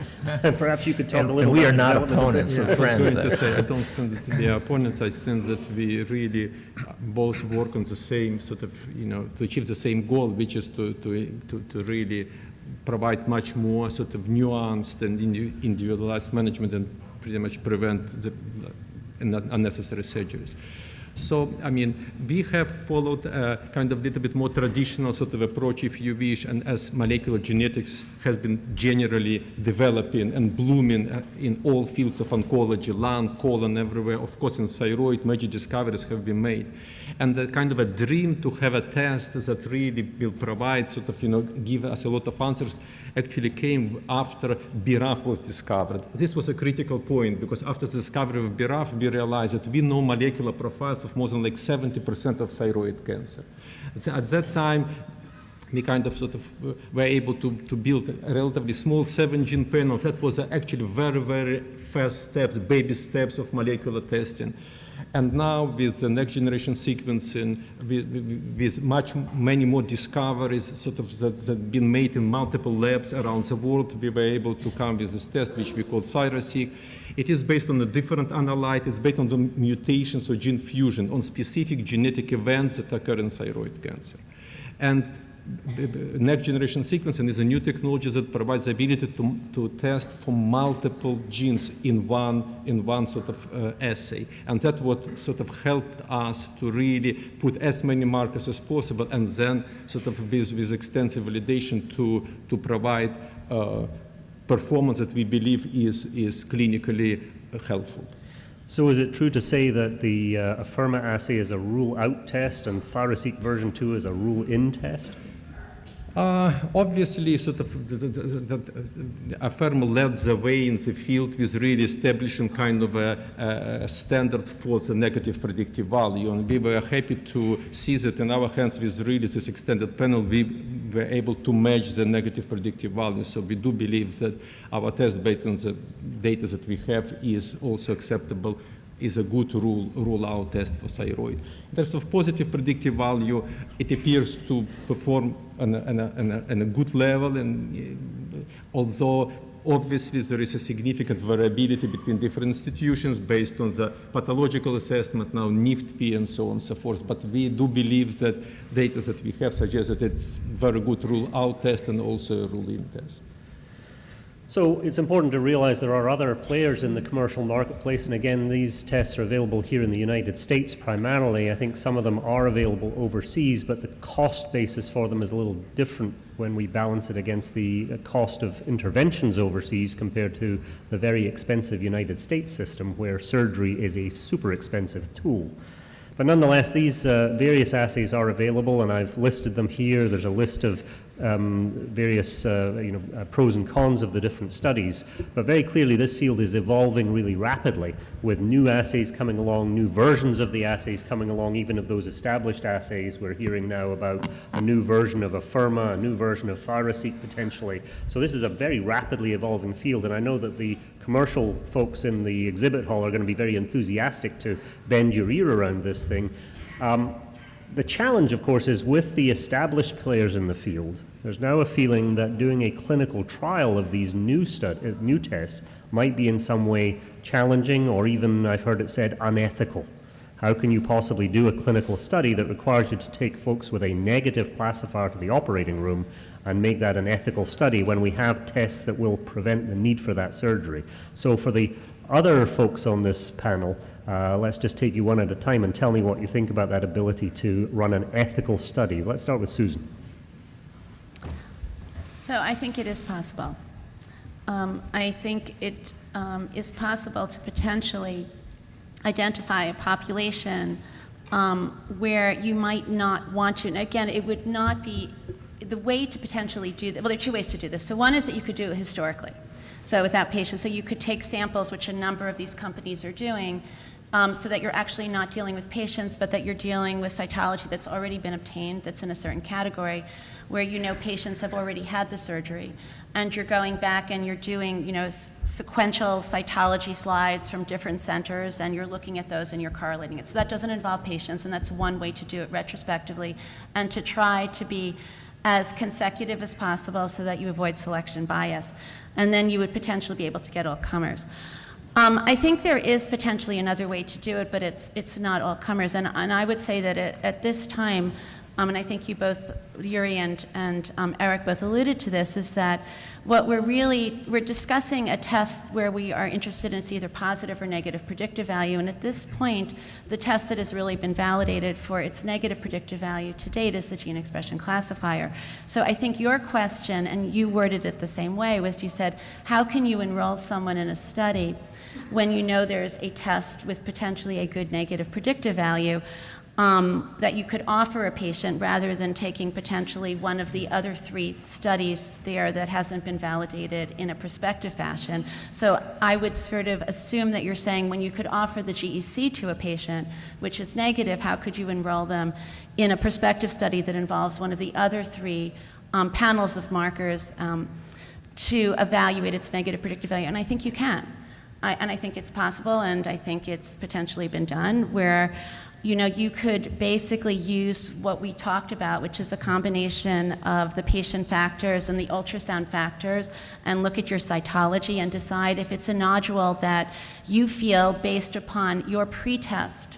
perhaps you could talk a little bit. We are about not opponents, I friends. was going to say, I don't think that we are opponents. I think that we really both work on the same sort of, to achieve the same goal, which is to really provide much more sort of nuanced and individualized management and pretty much prevent the unnecessary surgeries. So, I mean, we have followed a kind of little bit more traditional sort of approach, if you wish, and as molecular genetics has been generally developing and blooming in all fields of oncology, lung, colon, everywhere. Of course, in thyroid, major discoveries have been made. And the kind of a dream to have a test that really will provide sort of, give us a lot of answers actually came after BRAF was discovered. This was a critical point because after the discovery of BRAF, we realized that we know molecular profiles of more than like 70% of thyroid cancer. So at that time, we kind of sort of were able to build a relatively small 7-gene panel. That was actually very, very first steps, baby steps of molecular testing. And now with the next generation sequencing, with many more discoveries sort of that have been made in multiple labs around the world, we were able to come with this test, which we call ThyroSeq. It is based on a different analyte. It's based on the mutations or gene fusion, on specific genetic events that occur in thyroid cancer. And the next generation sequencing is a new technology that provides the ability to test for multiple genes in one sort of assay. And that's what sort of helped us to really put as many markers as possible, and then sort of with extensive validation to provide performance that we believe is clinically helpful. So is it true to say that the Afirma assay is a rule-out test and Thyroseq version 2 is a rule-in test? Obviously, sort of, Afirma led the way in the field with really establishing kind of a standard for the negative predictive value. And we were happy to see that in our hands with really this extended panel, we were able to match the negative predictive value. So we do believe that our test based on the data that we have is also acceptable, is a good rule-out test for thyroid. In terms of positive predictive value, it appears to perform on a good level, and although obviously there is a significant variability between different institutions based on the pathological assessment, now NIFT-P and so on and so forth, but we do believe that data that we have suggests that it's very good rule-out test and also a rule-in test. So it's important to realize there are other players in the commercial marketplace, and again, these tests are available here in the United States primarily. I think some of them are available overseas, but the cost basis for them is a little different when we balance it against the cost of interventions overseas compared to the very expensive United States system where surgery is a super expensive tool. But nonetheless, these various assays are available, and I've listed them here. There's a list of various pros and cons of the different studies. But very clearly, this field is evolving really rapidly with new assays coming along, new versions of the assays coming along, even of those established assays. We're hearing now about a new version of Afirma, a new version of Thyroseq potentially. So this is a very rapidly evolving field, and I know that the commercial folks in the exhibit hall are going to be very enthusiastic to bend your ear around this thing. The challenge, of course, is with the established players in the field. There's now a feeling that doing a clinical trial of these new tests might be in some way challenging, or even, I've heard it said, unethical. How can you possibly do a clinical study that requires you to take folks with a negative classifier to the operating room and make that an ethical study when we have tests that will prevent the need for that surgery? So for the other folks on this panel, let's just take you one at a time and tell me what you think about that ability to run an ethical study. Let's start with Susan. So I think it is possible. I think it is possible to potentially identify a population where you might not want to. And again, it would not be the way to potentially do that. Well, there are two ways to do this. So one is that you could do it historically. So without patients, so you could take samples, which a number of these companies are doing, so that you're actually not dealing with patients, but that you're dealing with cytology that's already been obtained, that's in a certain category, where you know patients have already had the surgery, and you're going back and you're doing, sequential cytology slides from different centers, and you're looking at those and you're correlating it. So that doesn't involve patients, and that's one way to do it retrospectively, and to try to be as consecutive as possible so that you avoid selection bias. And then you would potentially be able to get all comers. I think there is potentially another way to do it, but it's not all comers. And I would say that at this time, and I think you both, Yuri and Eric both alluded to this, is that what we're discussing a test where we are interested in either positive or negative predictive value. And at this point, the test that has really been validated for its negative predictive value to date is the gene expression classifier. So I think your question, and you worded it the same way, was you said, how can you enroll someone in a study when you know there's a test with potentially a good negative predictive value that you could offer a patient rather than taking potentially one of the other three studies there that hasn't been validated in a prospective fashion. So I would sort of assume that you're saying when you could offer the GEC to a patient, which is negative, how could you enroll them in a prospective study that involves one of the other three panels of markers to evaluate its negative predictive value? And I think you can. And I think it's possible, and I think it's potentially been done, where you could basically use what we talked about, which is a combination of the patient factors and the ultrasound factors, and look at your cytology and decide if it's a nodule that you feel, based upon your pretest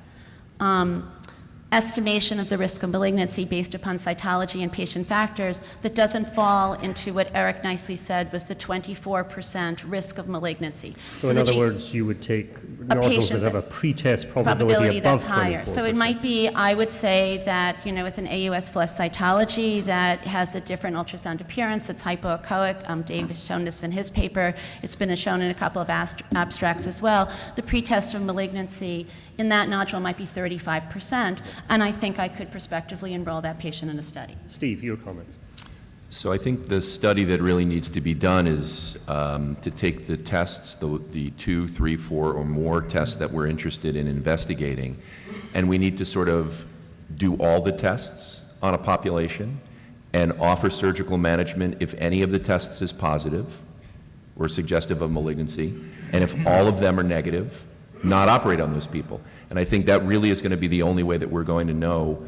estimation of the risk of malignancy based upon cytology and patient factors, that doesn't fall into what Eric nicely said was the 24% risk of malignancy. So in other words, you would take nodules patient that have a pretest probability probability above that's higher. 24%. So it might be, I would say that, with an AUS plus cytology that has a different ultrasound appearance, it's hypoechoic. Dave has shown this in his paper. It's been shown in a couple of abstracts as well. The pretest of malignancy in that nodule might be 35%, and I think I could prospectively enroll that patient in a study. Steve, your comments. So I think the study that really needs to be done is to take the tests, the 2, 3, 4, or more tests that we're interested in investigating, and we need to sort of do all the tests on a population and offer surgical management if any of the tests is positive or suggestive of malignancy, and if all of them are negative, not operate on those people. And I think that really is going to be the only way that we're going to know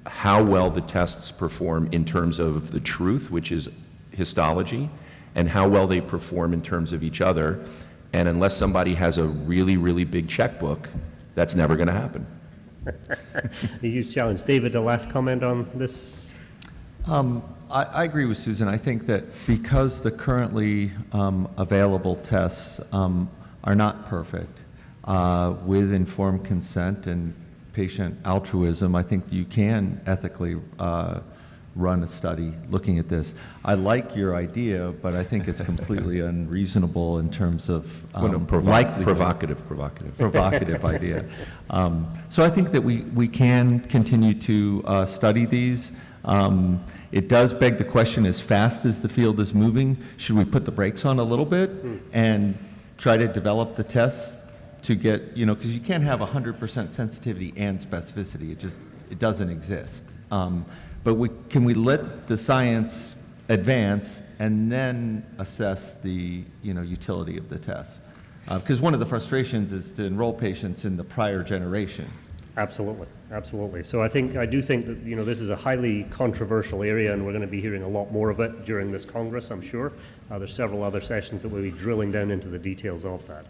how well the tests perform in terms of the truth, which is histology, and how well they perform in terms of each other. And unless somebody has a really, really big checkbook, that's never going to happen. A huge challenge. David, a last comment on this? I agree with Susan. I think that because the currently available tests are not perfect, with informed consent and patient altruism, I think you can ethically run a study looking at this. I like your idea, but I think it's completely unreasonable in terms of likelihood. Provocative idea. So I think that we can continue to study these. It does beg the question, as fast as the field is moving, should we put the brakes on a little bit and try to develop the tests to get, because you can't have 100% sensitivity and specificity. It doesn't exist. But can we let the science advance and then assess the, utility of the test? Because one of the frustrations is to enroll patients in the prior generation. Absolutely, absolutely. So I do think that, this is a highly controversial area, and we're going to be hearing a lot more of it during this Congress, I'm sure. There's several other sessions that we'll be drilling down into the details of that.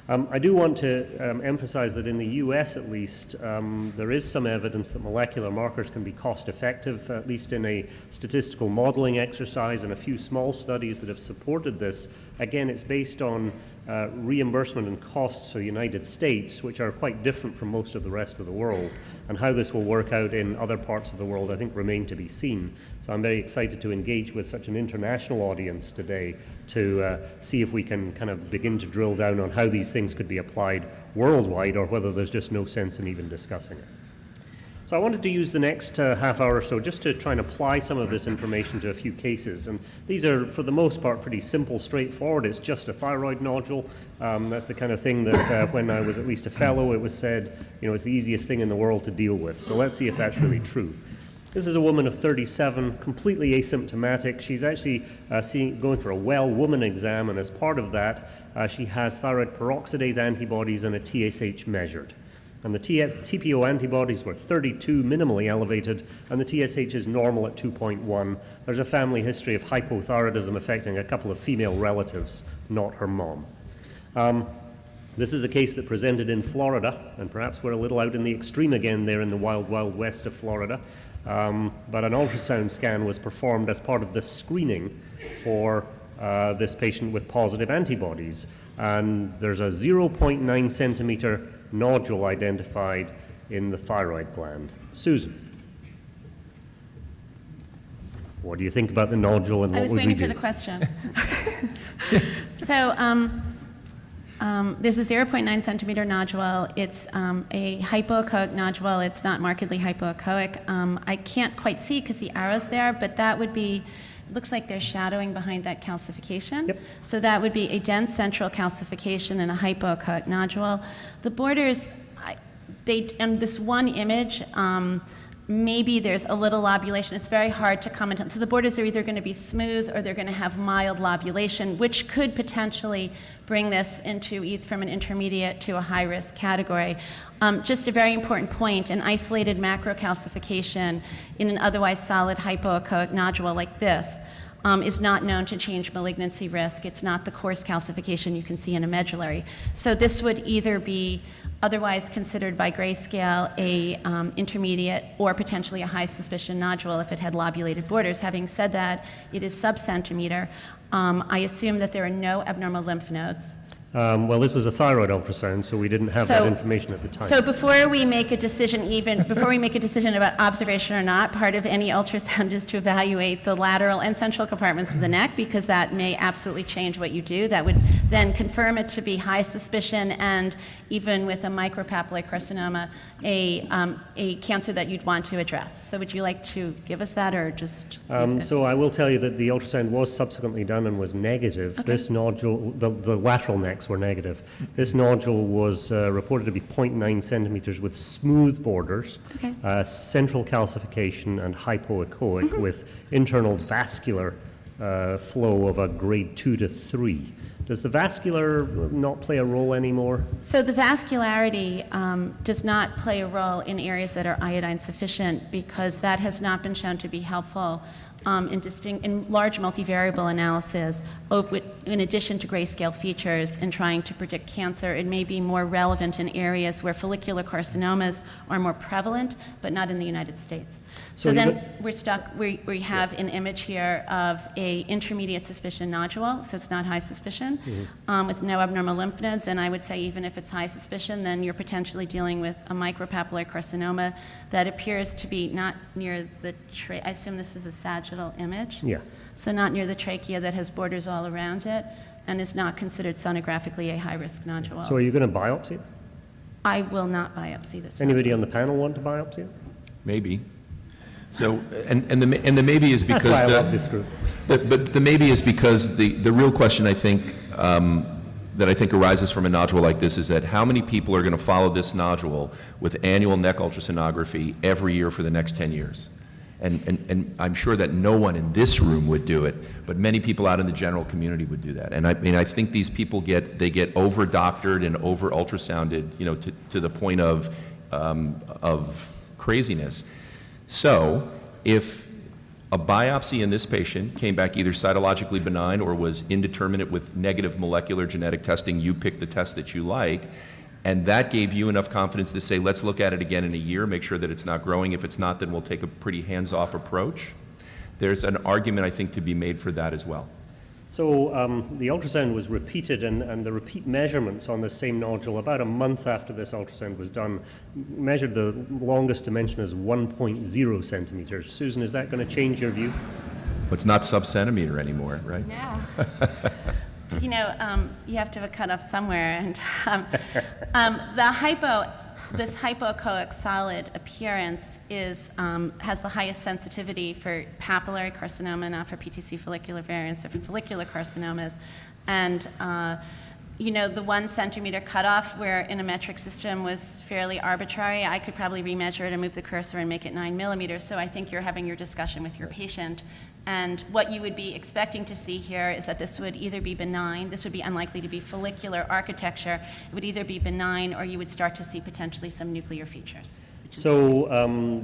I do want to emphasize that in the US, at least, there is some evidence that molecular markers can be cost-effective, at least in a statistical modeling exercise and a few small studies that have supported this. Again, it's based on reimbursement and costs for the United States, which are quite different from most of the rest of the world. And how this will work out in other parts of the world, I think, remain to be seen. So I'm very excited to engage with such an international audience today to see if we can kind of begin to drill down on how these things could be applied worldwide, or whether there's just no sense in even discussing it. So I wanted to use the next half hour or so just to try and apply some of this information to a few cases. And these are, for the most part, pretty simple, straightforward. It's just a thyroid nodule. That's the kind of thing that when I was at least a fellow, it was said, it's the easiest thing in the world to deal with. So let's see if that's really true. This is a woman of 37, completely asymptomatic. She's actually going for a well woman exam, and as part of that, she has thyroid peroxidase antibodies and a TSH measured. And the TPO antibodies were 32, minimally elevated, and the TSH is normal at 2.1. There's a family history of hypothyroidism affecting a couple of female relatives, not her mom. This is a case that presented in Florida, and perhaps we're a little out in the extreme again there in the wild, wild west of Florida. But an ultrasound scan was performed as part of the screening for this patient with positive antibodies. And there's a 0.9 centimeter nodule identified in the thyroid gland. Susan, what do you think about the nodule, and what would we do? I was waiting for the question. So there's a 0.9 centimeter nodule. It's a hypoechoic nodule. It's not markedly hypoechoic. I can't quite see because the arrow's there, but that would be, looks like there's shadowing behind that calcification. Yep. So that would be a dense central calcification and a hypoechoic nodule. The borders, in this one image, maybe there's a little lobulation. It's very hard to comment on. So the borders are either going to be smooth or they're going to have mild lobulation, which could potentially bring this into from an intermediate to a high-risk category. Just a very important point, an isolated macrocalcification in an otherwise solid hypoechoic nodule like this is not known to change malignancy risk. It's not the coarse calcification you can see in a medullary. So this would either be otherwise considered by grayscale a intermediate or potentially a high suspicion nodule if it had lobulated borders. Having said that, it is sub-centimeter. I assume that there are no abnormal lymph nodes. Well, this was a thyroid ultrasound, so we didn't have that information at the time. So before we make a decision, before we make a decision about observation or not, part of any ultrasound is to evaluate the lateral and central compartments of the neck, because that may absolutely change what you do. That would then confirm it to be high suspicion, and even with a micropapillary carcinoma, a cancer that you'd want to address. So would you like to give us that, or just? So I will tell you that the ultrasound was subsequently done and was negative. Okay. This nodule, the lateral necks were negative. This nodule was reported to be 0.9 centimeters with smooth borders, Okay. Central calcification, and hypoechoic with internal vascular flow of a grade 2 to 3. Does the vascular not play a role anymore? So the vascularity does not play a role in areas that are iodine sufficient, because that has not been shown to be helpful in large multivariable analysis. In addition to grayscale features in trying to predict cancer, it may be more relevant in areas where follicular carcinomas are more prevalent, but not in the United States. So then we're stuck, we have an image here of a intermediate suspicion nodule, so it's not high suspicion, with no abnormal lymph nodes, and I would say even if it's high suspicion, then you're potentially dealing with a micropapillary carcinoma that appears to be not near the I assume this is a sagittal image? Yeah. So not near the trachea, that has borders all around it, and is not considered sonographically a high-risk nodule. So are you going to biopsy it? I will not biopsy this. Anybody on the panel want to biopsy it? Maybe. So, and the maybe is because That's why I love this group. But the maybe is because the real question, I think, that I think arises from a nodule like this is that how many people are going to follow this nodule with annual neck ultrasonography every year for the next 10 years? And I'm sure that no one in this room would do it, but many people out in the general community would do that. And I mean, I think these people get over-doctored and over-ultrasounded, you know, to the point of craziness. So if a biopsy in this patient came back either cytologically benign or was indeterminate with negative molecular genetic testing, you pick the test that you like, and that gave you enough confidence to say, let's look at it again in a year, make sure that it's not growing. If it's not, then we'll take a pretty hands-off approach. There's an argument, I think, to be made for that as well. So the ultrasound was repeated, and the repeat measurements on the same nodule about a month after this ultrasound was done measured the longest dimension as 1.0 centimeters. Susan, is that going to change your view? It's not sub-centimeter anymore, right? No. You know, you have to have a cutoff somewhere, and this hypoechoic solid appearance has the highest sensitivity for papillary carcinoma, not for PTC follicular variants or for follicular carcinomas. And you know, the 1 centimeter cutoff, where in a metric system was fairly arbitrary, I could probably remeasure it and move the cursor and make it 9 millimeters. So I think you're having your discussion with your patient. And what you would be expecting to see here is that this would either be benign, this would be unlikely to be follicular architecture, it would either be benign or you would start to see potentially some nuclear features. So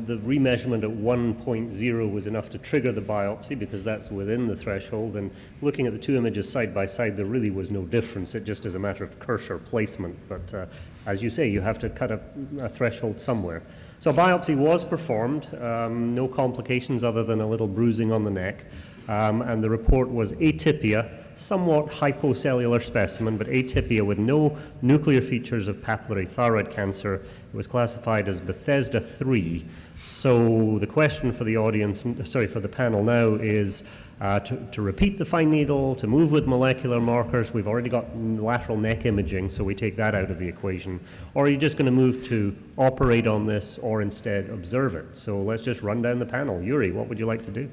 the remeasurement at 1.0 was enough to trigger the biopsy because that's within the threshold, and looking at the two images side by side, there really was no difference. It just is a matter of cursor placement, but as you say, you have to cut a threshold somewhere. So biopsy was performed, no complications other than a little bruising on the neck, and the report was atypia, somewhat hypocellular specimen, but atypia with no nuclear features of papillary thyroid cancer. It was classified as Bethesda 3. So the question for the audience, for the panel now is to repeat the fine needle, to move with molecular markers. We've already got lateral neck imaging, so we take that out of the equation. Or are you just going to move to operate on this or instead observe it? So let's just run down the panel. Yuri, what would you like to do?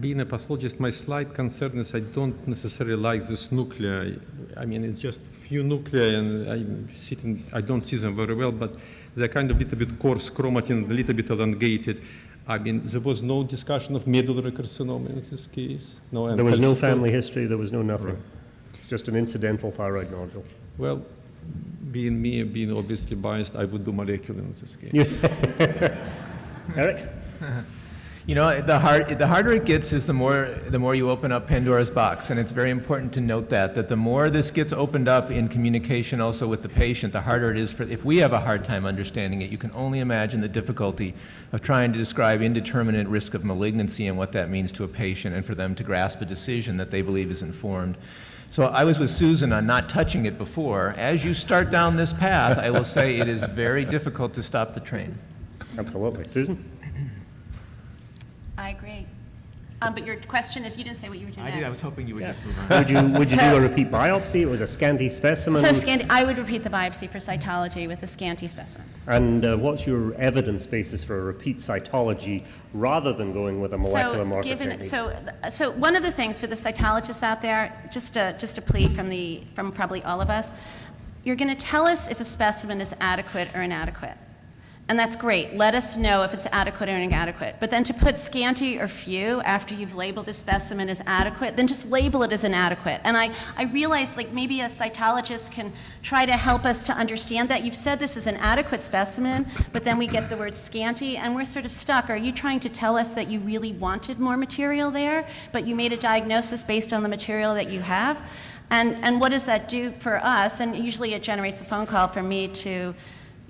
Being a pathologist, my slight concern is I don't necessarily like this nuclei. I mean, it's just few nuclei, and I don't see them very well, but they're kind of a little bit coarse chromatin, a little bit elongated. I mean, there was no discussion of medullary carcinoma in this case. No, and There was no family history, there was no nothing. Right. Just an incidental thyroid nodule. Well, being obviously biased, I would do molecular in this case. Eric? You know, the harder it gets is the more you open up Pandora's box, and it's very important to note that the more this gets opened up in communication also with the patient, the harder it is if we have a hard time understanding it. You can only imagine the difficulty of trying to describe indeterminate risk of malignancy and what that means to a patient, and for them to grasp a decision that they believe is informed. So I was with Susan on not touching it before. As you start down this path, I will say it is very difficult to stop the train. Absolutely. Susan? I agree. But your question is, you didn't say what you would do I next. did. I was hoping you would Yeah. just move on. Would you do So- a repeat biopsy? It was a scanty specimen. So I would repeat the biopsy for cytology with a scanty specimen. And what's your evidence basis for a repeat cytology rather than going with a molecular marker technique? So one of the things for the cytologists out there, just a plea from probably all of us, you're going to tell us if a specimen is adequate or inadequate. And that's great. Let us know if it's adequate or inadequate. But then to put scanty or few after you've labeled a specimen as adequate, then just label it as inadequate. And I realize like maybe a cytologist can try to help us to understand that. You've said this is an adequate specimen, but then we get the word scanty and we're sort of stuck. Are you trying to tell us that you really wanted more material there, but you made a diagnosis based on the material that you have? And what does that do for us? And usually it generates a phone call for me to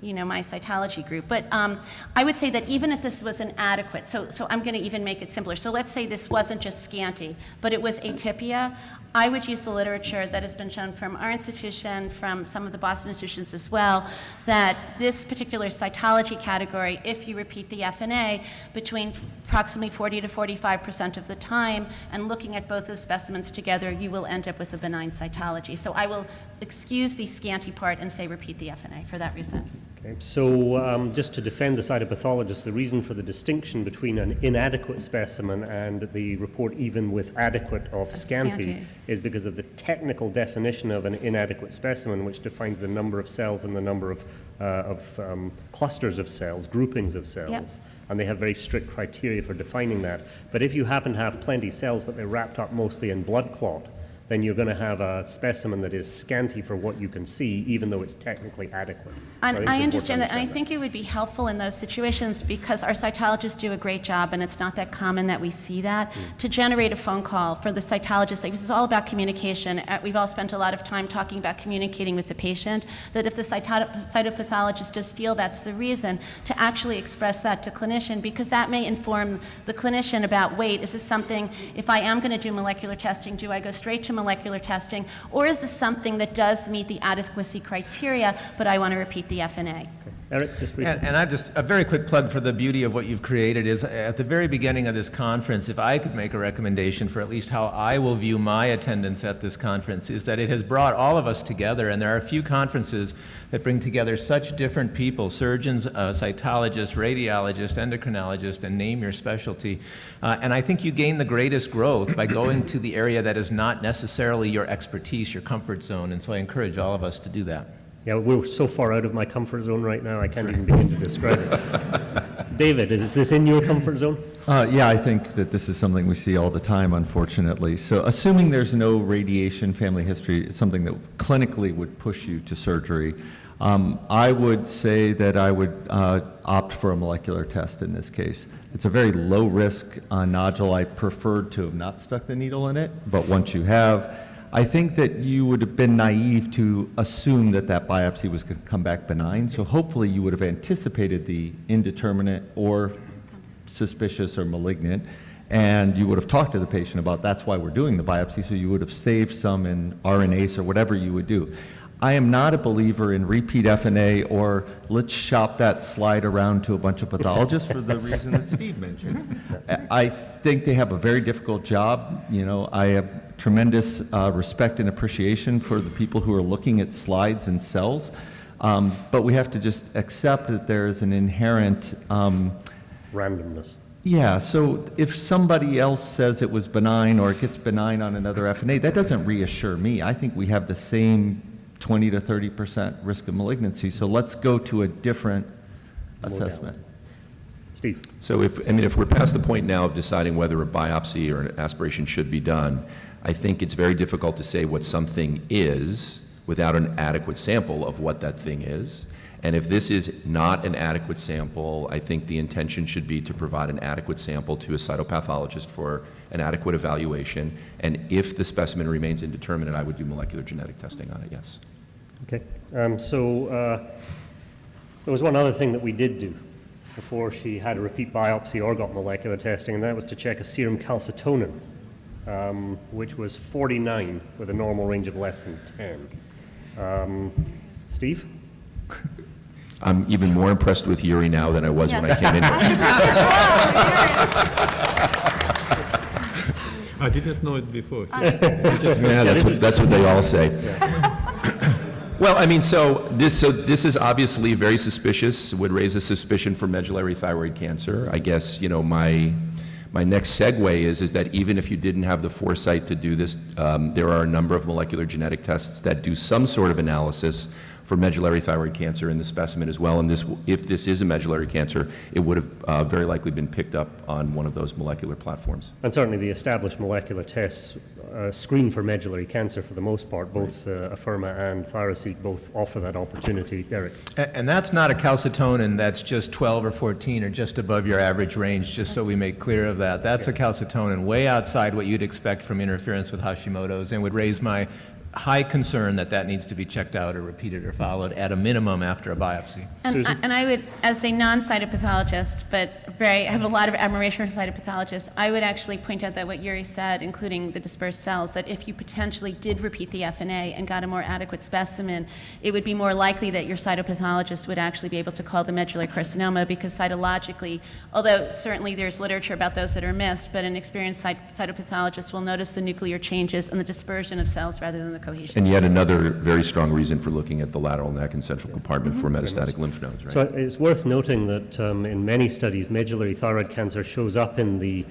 my cytology group. But I would say that even if this was inadequate, so I'm going to even make it simpler. So let's say this wasn't just scanty, but it was atypia. I would use the literature that has been shown from our institution, from some of the Boston institutions as well, that this particular cytology category, if you repeat the FNA between approximately 40 to 45% of the time, and looking at both the specimens together, you will end up with a benign cytology. So I will excuse the scanty part and say repeat the FNA for that reason. Okay, so just to defend the cytopathologist, the reason for the distinction between an inadequate specimen and the report even with adequate of scanty is because of the technical definition of an inadequate specimen, which defines the number of cells and the number of clusters of cells, groupings of cells. Yep. And they have very strict criteria for defining that. But if you happen to have plenty cells, but they're wrapped up mostly in blood clot, then you're going to have a specimen that is scanty for what you can see, even though it's technically adequate. And I understand that, and I think it would be helpful in those situations because our cytologists do a great job, and it's not that common that we see that, to generate a phone call for the cytologist. Like, this is all about communication. We've all spent a lot of time talking about communicating with the patient, that if the cytopathologist does feel that's the reason, to actually express that to clinician, because that may inform the clinician about, wait, is this something, if I am going to do molecular testing, do I go straight to molecular testing, or is this something that does meet the adequacy criteria, but I want to repeat the FNA? Eric, just briefly. And I just, a very quick plug for the beauty of what you've created is at the very beginning of this conference, if I could make a recommendation for at least how I will view my attendance at this conference, is that it has brought all of us together, and there are a few conferences that bring together such different people, surgeons, cytologists, radiologists, endocrinologists, and name your specialty. And I think you gain the greatest growth by going to the area that is not necessarily your expertise, your comfort zone, and so I encourage all of us to do that. Yeah, we're so far out of my comfort zone right now, I can't even begin to describe it. David, is this in your comfort zone? Yeah, I think that this is something we see all the time, unfortunately. So assuming there's no radiation family history, it's something that clinically would push you to surgery. I would say that I would opt for a molecular test in this case. It's a very low-risk nodule. I preferred to have not stuck the needle in it, but once you have, I think that you would have been naive to assume that that biopsy was going to come back benign. So hopefully you would have anticipated the indeterminate or suspicious or malignant, and you would have talked to the patient about that's why we're doing the biopsy, so you would have saved some in RNase or whatever you would do. I am not a believer in repeat FNA or let's shop that slide around to a bunch of pathologists for the reason that Steve mentioned. I think they have a very difficult job. You know, I have tremendous respect and appreciation for the people who are looking at slides and cells, but we have to just accept that there is an inherent Randomness. yeah, so if somebody else says it was benign or it gets benign on another FNA, that doesn't reassure me. I think we have the same 20 to 30% risk of malignancy, so let's go to a different assessment. Steve? So if we're past the point now of deciding whether a biopsy or an aspiration should be done, I think it's very difficult to say what something is without an adequate sample of what that thing is. And if this is not an adequate sample, I think the intention should be to provide an adequate sample to a cytopathologist for an adequate evaluation. And if the specimen remains indeterminate, I would do molecular genetic testing on it, yes. Okay. So there was one other thing that we did do before she had a repeat biopsy or got molecular testing, and that was to check a serum calcitonin. which was 49 with a normal range of less than 10. Steve? I'm even more impressed with Yuri now than I was when I came in here. I didn't know it before. Yeah, that's what they all say. Well, I mean, so this is obviously very suspicious, would raise a suspicion for medullary thyroid cancer. I guess, you know, my next segue is that even if you didn't have the foresight to do this, there are a number of molecular genetic tests that do some sort of analysis for medullary thyroid cancer in the specimen as well. And if this is a medullary cancer, it would have very likely been picked up on one of those molecular platforms. And certainly the established molecular tests screen for medullary cancer for the most part. Both Afirma and Thyroseq both offer that opportunity. Eric? And that's not a calcitonin that's just 12 or 14 or just above your average range, just so we make clear of that. That's a calcitonin way outside what you'd expect from interference with Hashimoto's, and would raise my high concern that that needs to be checked out or repeated or followed at a minimum after a biopsy. And I would, as a non-cytopathologist, but I have a lot of admiration for cytopathologists, I would actually point out that what Yuri said, including the dispersed cells, that if you potentially did repeat the FNA and got a more adequate specimen, it would be more likely that your cytopathologist would actually be able to call the medullary carcinoma, because cytologically, although certainly there's literature about those that are missed, but an experienced cytopathologist will notice the nuclear changes and the dispersion of cells rather than the cohesion. And yet another very strong reason for looking at the lateral neck and central compartment for metastatic lymph nodes, right? So it's worth noting that in many studies, medullary thyroid cancer shows up in the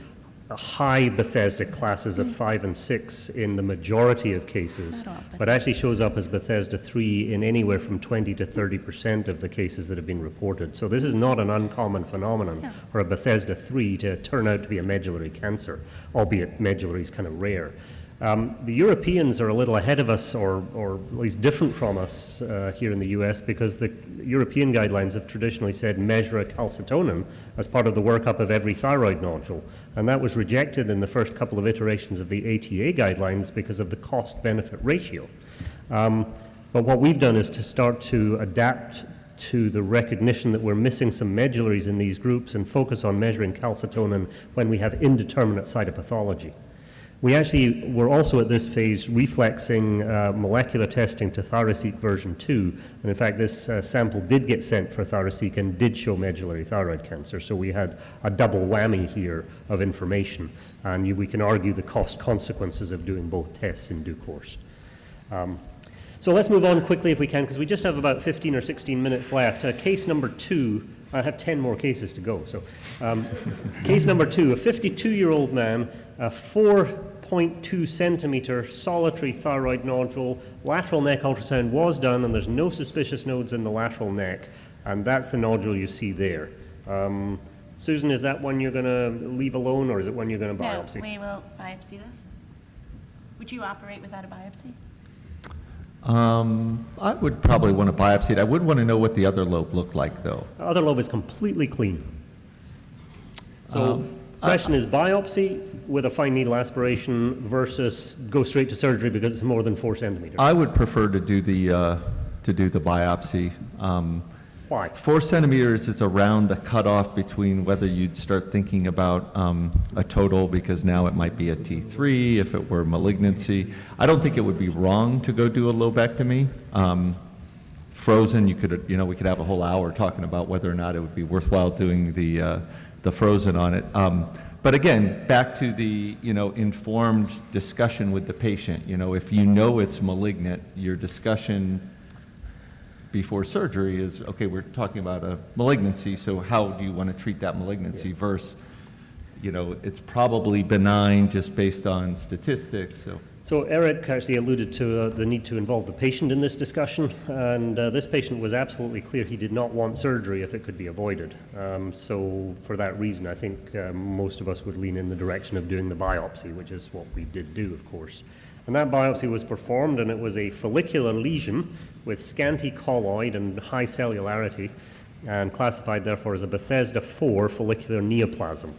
high Bethesda classes of 5 and 6 in the majority of cases, but actually shows up as Bethesda 3 in anywhere from 20 to 30% of the cases that have been reported. So this is not an uncommon phenomenon for a Bethesda 3 to turn out to be a medullary cancer, albeit medullary is kind of rare. The Europeans are a little ahead of us, or at least different from us here in the US, because the European guidelines have traditionally said measure a calcitonin as part of the workup of every thyroid nodule. And that was rejected in the first couple of iterations of the ATA guidelines because of the cost-benefit ratio. But what we've done is to start to adapt to the recognition that we're missing some medullaries in these groups and focus on measuring calcitonin when we have indeterminate cytopathology. We actually were also at this phase reflexing molecular testing to Thyroseq version 2. And in fact, this sample did get sent for Thyroseq and did show medullary thyroid cancer. So we had a double whammy here of information. And we can argue the cost consequences of doing both tests in due course. So let's move on quickly if we can, because we just have about 15 or 16 minutes left. Case number 2, I have 10 more cases to go. So case number 2, a 52-year-old man, a 4.2 centimeter solitary thyroid nodule. Lateral neck ultrasound was done, and there's no suspicious nodes in the lateral neck, and that's the nodule you see there. Susan, is that one you're going to leave alone, or is it one you're going to biopsy? No, we will biopsy this. Would you operate without a biopsy? I would probably want to biopsy it. I would want to know what the other lobe looked like, though. The other lobe is completely clean. So question is biopsy with a fine needle aspiration versus go straight to surgery because it's more than 4 centimeters. I would prefer to do the biopsy. Why? 4 centimeters is around the cutoff between whether you'd start thinking about a total, because now it might be a T3 if it were malignancy. I don't think it would be wrong to go do a lobectomy. Frozen, we could have a whole hour talking about whether or not it would be worthwhile doing the frozen on it. But again, back to the informed discussion with the patient. If you know it's malignant, your discussion before surgery is, okay, we're talking about a malignancy, so how do you want to treat that malignancy versus, it's probably benign just based on statistics. So Eric actually alluded to the need to involve the patient in this discussion, and this patient was absolutely clear he did not want surgery if it could be avoided. So for that reason, I think most of us would lean in the direction of doing the biopsy, which is what we did do, of course. And that biopsy was performed, and it was a follicular lesion with scanty colloid and high cellularity, and classified therefore as a Bethesda 4 follicular neoplasm.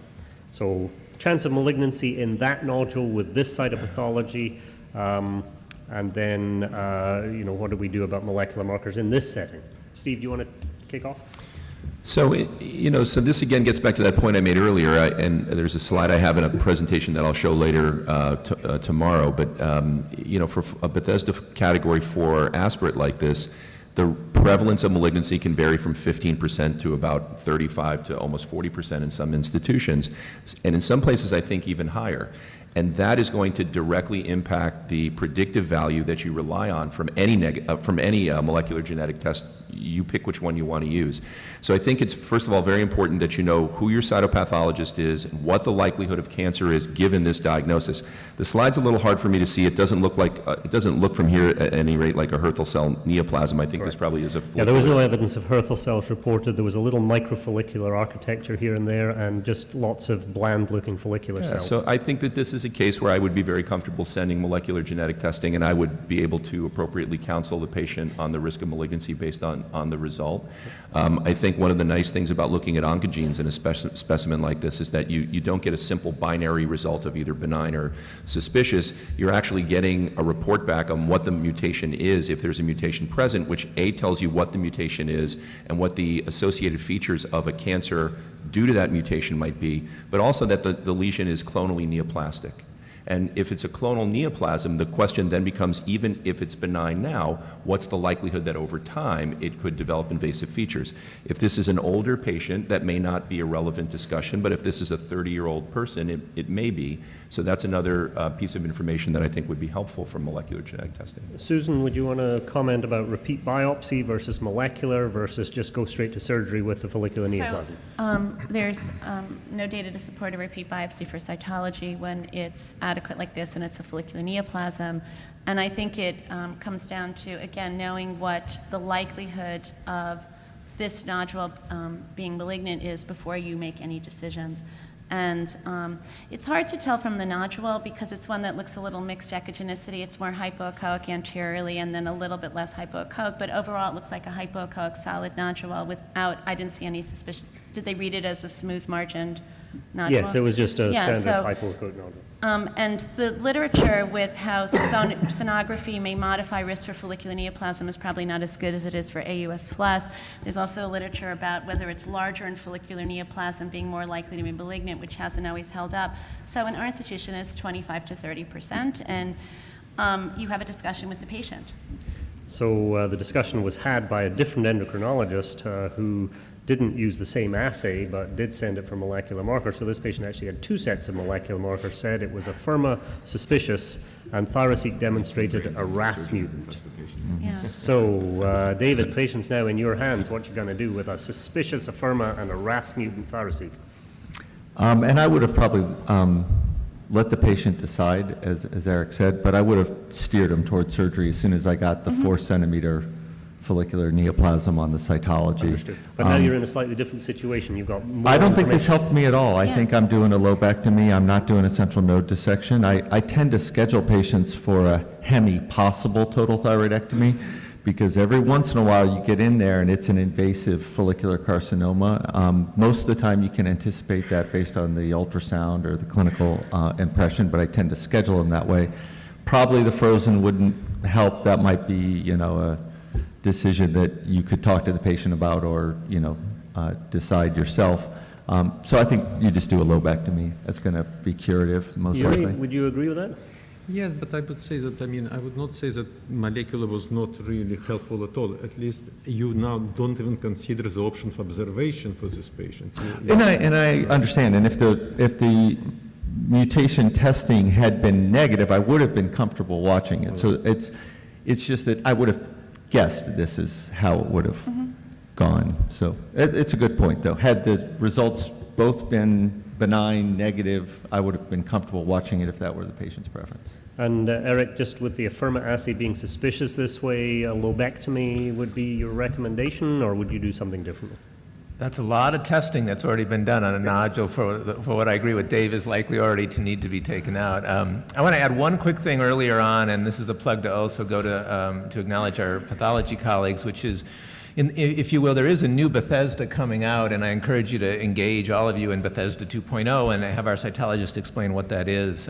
So chance of malignancy in that nodule with this cytopathology, and then, what do we do about molecular markers in this setting? Steve, do you want to kick off? So, so this again gets back to that point I made earlier, and there's a slide I have in a presentation that I'll show later tomorrow, but, for a Bethesda category 4 aspirate like this, the prevalence of malignancy can vary from 15% to about 35 to almost 40% in some institutions, and in some places I think even higher. And that is going to directly impact the predictive value that you rely on from any molecular genetic test. You pick which one you want to use. So I think it's, first of all, very important that you know who your cytopathologist is and what the likelihood of cancer is given this diagnosis. The slide's a little hard for me to see. It doesn't look like, it doesn't look from here at any rate like a Hürthle cell neoplasm. I think this probably is a follicular. Yeah, there was no evidence of Hürthle cells reported. There was a little microfollicular architecture here and there, and just lots of bland-looking follicular cells. So I think that this is a case where I would be very comfortable sending molecular genetic testing, and I would be able to appropriately counsel the patient on the risk of malignancy based on the result. I think one of the nice things about looking at oncogenes in a specimen like this is that you don't get a simple binary result of either benign or suspicious. You're actually getting a report back on what the mutation is, if there's a mutation present, which A, tells you what the mutation is and what the associated features of a cancer due to that mutation might be, but also that the lesion is clonally neoplastic. And if it's a clonal neoplasm, the question then becomes, even if it's benign now, what's the likelihood that over time it could develop invasive features? If this is an older patient, that may not be a relevant discussion, but if this is a 30-year-old person, it may be. So that's another piece of information that I think would be helpful for molecular genetic testing. Susan, would you want to comment about repeat biopsy versus molecular versus just go straight to surgery with the follicular neoplasm? So there's no data to support a repeat biopsy for cytology when it's adequate like this and it's a follicular neoplasm. And I think it comes down to, again, knowing what the likelihood of this nodule being malignant is before you make any decisions. And it's hard to tell from the nodule because it's one that looks a little mixed echogenicity. It's more hypoechoic anteriorly and then a little bit less hypoechoic, but overall it looks like a hypoechoic solid nodule without, I didn't see any suspicious, did they read it as a smooth margined nodule? Yes, it was just a standard so, hypoechoic nodule. And the literature with how sonography may modify risk for follicular neoplasm is probably not as good as it is for AUS FLAS. There's also literature about whether it's larger in follicular neoplasm being more likely to be malignant, which hasn't always held up. So in our institution, it's 25 to 30%, and you have a discussion with the patient. So the discussion was had by a different endocrinologist who didn't use the same assay, but did send it for molecular marker. So this patient actually had 2 sets of molecular markers, said it was Afirma suspicious, and ThyroSeq demonstrated a RAS mutant. Yeah. So, David, patient's now in your hands. What you going to do with a suspicious Afirma and a RAS mutant ThyroSeq? And I would have probably let the patient decide, as Eric said, but I would have steered him towards surgery as soon as I got the 4-centimeter follicular neoplasm on the cytology. Understood. But now you're in a slightly different situation. You've got more I don't think this information. helped me at all. I think I'm doing a lobectomy. I'm not doing a central node dissection. I tend to schedule patients for a hemi-possible total thyroidectomy because every once in a while you get in there and it's an invasive follicular carcinoma. Most of the time you can anticipate that based on the ultrasound or the clinical impression, but I tend to schedule them that way. Probably the frozen wouldn't help. That might be, a decision that you could talk to the patient about or, decide yourself. So I think you just do a lobectomy. That's going to be curative, most likely. Would you agree with that? Yes, but I would say that, I would not say that molecular was not really helpful at all. At least you now don't even consider the option of observation for this patient. And I understand. And if the mutation testing had been negative, I would have been comfortable watching it. So it's just that I would have guessed this is how it would have gone. So it's a good point, though. Had the results both been benign, negative, I would have been comfortable watching it if that were the patient's preference. And Eric, just with the Afirma assay being suspicious this way, a lobectomy would be your recommendation, or would you do something differently? That's a lot of testing that's already been done on a nodule for what I agree with Dave is likely already to need to be taken out. I want to add one quick thing earlier on, and this is a plug to also go to acknowledge our pathology colleagues, which is, if you will, there is a new Bethesda coming out, and I encourage you to engage, all of you, in Bethesda 2.0 and have our cytologist explain what that is.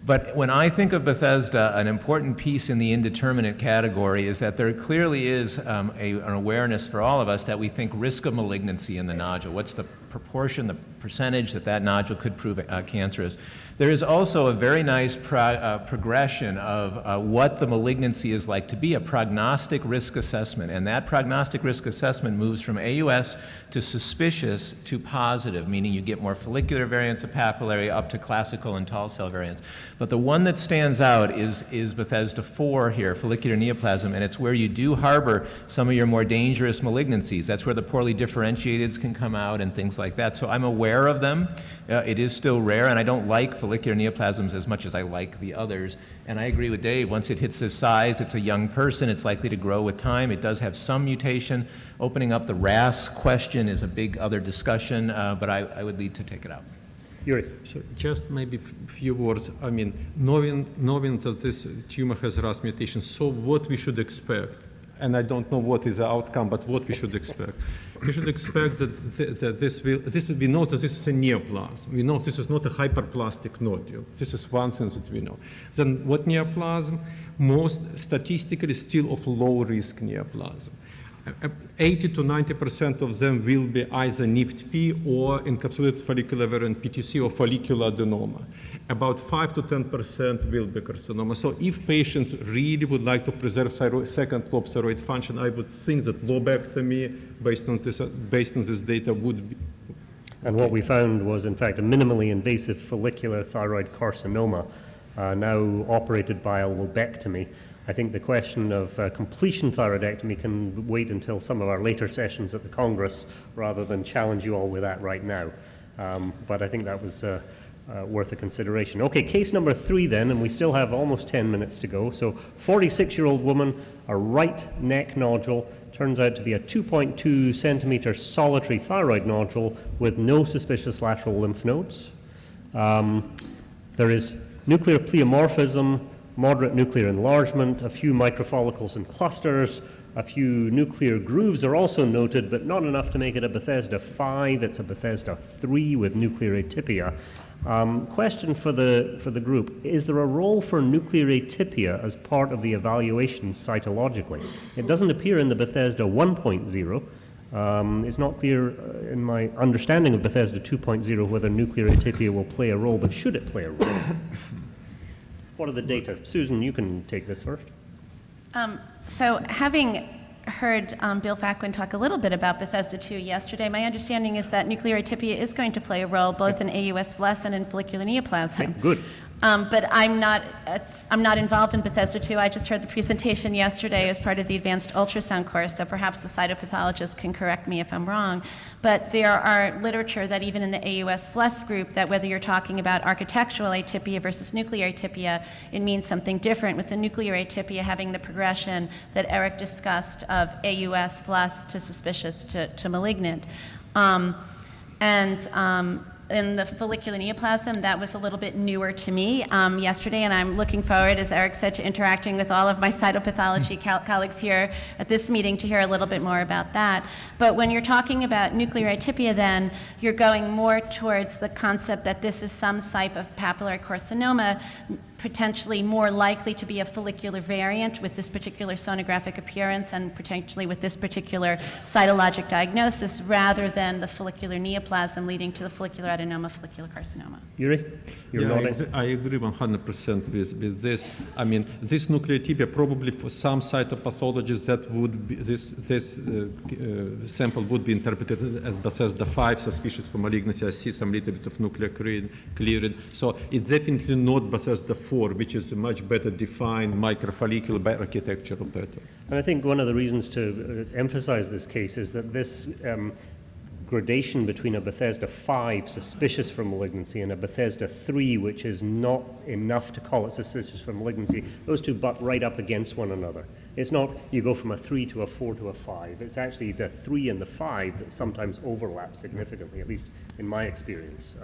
But when I think of Bethesda, an important piece in the indeterminate category is that there clearly is an awareness for all of us that we think risk of malignancy in the nodule. What's the proportion, the percentage that nodule could prove cancerous? There is also a very nice progression of what the malignancy is like to be, a prognostic risk assessment. And that prognostic risk assessment moves from AUS to suspicious to positive, meaning you get more follicular variants of papillary up to classical and tall cell variants. But the one that stands out is Bethesda 4 here, follicular neoplasm, and it's where you do harbor some of your more dangerous malignancies. That's where the poorly differentiateds can come out and things like that. So I'm aware of them. It is still rare, and I don't like follicular neoplasms as much as I like the others. And I agree with Dave, once it hits this size, it's a young person, it's likely to grow with time. It does have some mutation. Opening up the RAS question is a big other discussion, but I would lead to take it out. Yuri. So just maybe a few words. I mean, knowing that this tumor has RAS mutation, so what we should expect? And I don't know what is the outcome, but what we should expect. We should expect that we know that this is a neoplasm. We know this is not a hyperplastic nodule. This is one thing that we know. Then what neoplasm? Most statistically still of low risk neoplasm. 80 to 90% of them will be either NIFT-P or encapsulated follicular variant PTC or follicular adenoma. About 5 to 10% will be carcinoma. So if patients really would like to preserve second lobe thyroid function, I would think that lobectomy, based on this data, would be. And what we found was, in fact, a minimally invasive follicular thyroid carcinoma, now operated by a lobectomy. I think the question of completion thyroidectomy can wait until some of our later sessions at the Congress rather than challenge you all with that right now. But I think that was worth a consideration. Okay, case number 3 then, and we still have almost 10 minutes to go. So 46-year-old woman, a right neck nodule, turns out to be a 2.2 centimeter solitary thyroid nodule with no suspicious lateral lymph nodes. There is nuclear pleomorphism, moderate nuclear enlargement, a few microfollicles and clusters, a few nuclear grooves are also noted, but not enough to make it a Bethesda 5. It's a Bethesda 3 with nuclear atypia. Question for the group: is there a role for nuclear atypia as part of the evaluation cytologically? It doesn't appear in the Bethesda 1.0. It's not clear in my understanding of Bethesda 2.0 whether nuclear atypia will play a role, but should it play a role? What are the data? Susan, you can take this first. So having heard Bill Fackwin talk a little bit about Bethesda 2 yesterday, my understanding is that nuclear atypia is going to play a role both in AUS flesh and in follicular neoplasm. Okay, good. But I'm not involved in Bethesda 2. I just heard the presentation yesterday as part of the advanced ultrasound course, so perhaps the cytopathologist can correct me if I'm wrong. But there are literature that even in the AUS flesh group, that whether you're talking about architectural atypia versus nuclear atypia, it means something different, with the nuclear atypia having the progression that Eric discussed of AUS flesh to suspicious to malignant. In the follicular neoplasm, that was a little bit newer to me yesterday, and I'm looking forward, as Eric said, to interacting with all of my cytopathology colleagues here at this meeting to hear a little bit more about that. But when you're talking about nuclear atypia, then you're going more towards the concept that this is some type of papillary carcinoma, potentially more likely to be a follicular variant with this particular sonographic appearance and potentially with this particular cytologic diagnosis, rather than the follicular neoplasm leading to the follicular adenoma, follicular carcinoma. Yuri, you're nodding. I agree 100% with this. I mean, this nuclear atypia probably for some cytopathologists that would be, this sample would be interpreted as Bethesda 5, suspicious for malignancy. I see some little bit of nuclear clearing. So it's definitely not Bethesda 4, which is a much better defined microfollicular architectural pattern. And I think one of the reasons to emphasize this case is that this gradation between a Bethesda 5, suspicious for malignancy, and a Bethesda 3, which is not enough to call it suspicious for malignancy, those two butt right up against one another. It's not you go from a 3 to a 4 to a 5. It's actually the 3 and the 5 that sometimes overlap significantly, at least in my experience.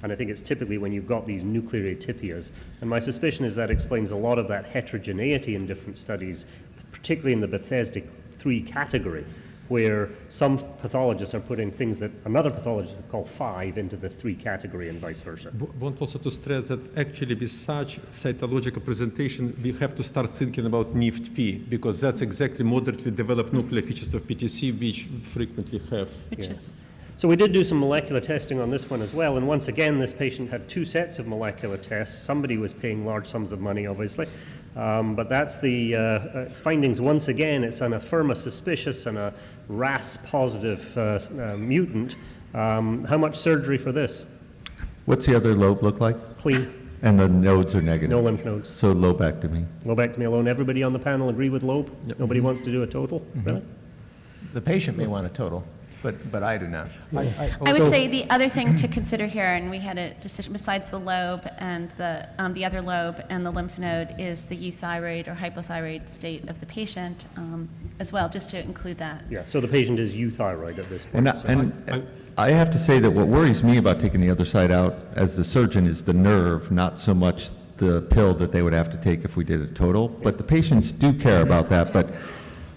And I think it's typically when you've got these nuclear atypias. And my suspicion is that explains a lot of that heterogeneity in different studies, particularly in the Bethesda 3 category. where some pathologists are putting things that another pathologist would call 5 into the 3 category and vice versa. Want also to stress that actually with such cytological presentation, we have to start thinking about NIFT-P, because that's exactly moderately developed nuclear features of PTC, which frequently have. Which is, So we did do some molecular testing on this one as well, and once again, this patient had 2 sets of molecular tests. Somebody was paying large sums of money, obviously, but that's the findings. Once again, it's an Afirma suspicious and a RAS positive mutant. How much surgery for this? What's the other lobe look like? Clean, And the nodes are negative? no lymph nodes. So lobectomy. Lobectomy alone. Everybody on the panel agree with lobe? Nobody wants to do a total? Really? The patient may want a total, but I do not. I would say the other thing to consider here, and we had a decision besides the lobe and the other lobe and the lymph node, is the euthyroid or hypothyroid state of the patient as well, just to include that. Yeah, so the patient is euthyroid at this point. And, so- I have to say that what worries me about taking the other side out as the surgeon is the nerve, not so much the pill that they would have to take if we did a total. But the patients do care about that. But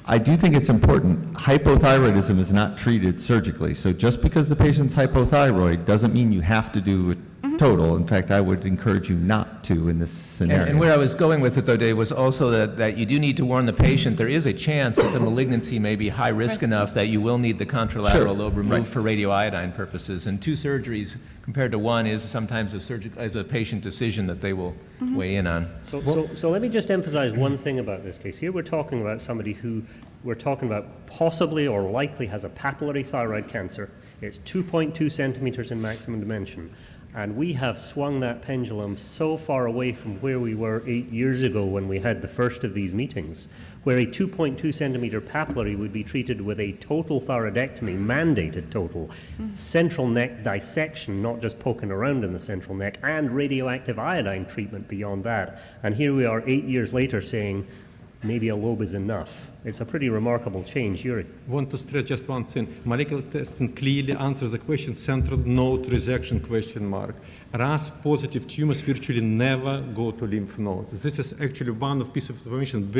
I do think it's important. Hypothyroidism is not treated surgically. So just because the patient's hypothyroid doesn't mean you have to do a total. In fact, I would encourage you not to in this scenario. And where I was going with it, though, Dave, was also that you do need to warn the patient there is a chance that the malignancy may be high risk enough that you will need the contralateral lobe removed for radioiodine purposes. And 2 surgeries compared to 1 is sometimes a patient decision that they will weigh in on. So let me just emphasize one thing about this case. Here we're talking about somebody who we're talking about possibly or likely has a papillary thyroid cancer. It's 2.2 centimeters in maximum dimension. And we have swung that pendulum so far away from where we were 8 years ago when we had the first of these meetings, where a 2.2 centimeter papillary would be treated with a total thyroidectomy, mandated total, central neck dissection, not just poking around in the central neck, and radioactive iodine treatment beyond that. And here we are 8 years later saying maybe a lobe is enough. It's a pretty remarkable change, Yuri. Want to stress just one thing. Molecular testing clearly answers the question, central node resection question mark. RAS positive tumors virtually never go to lymph nodes. This is actually one of piece of information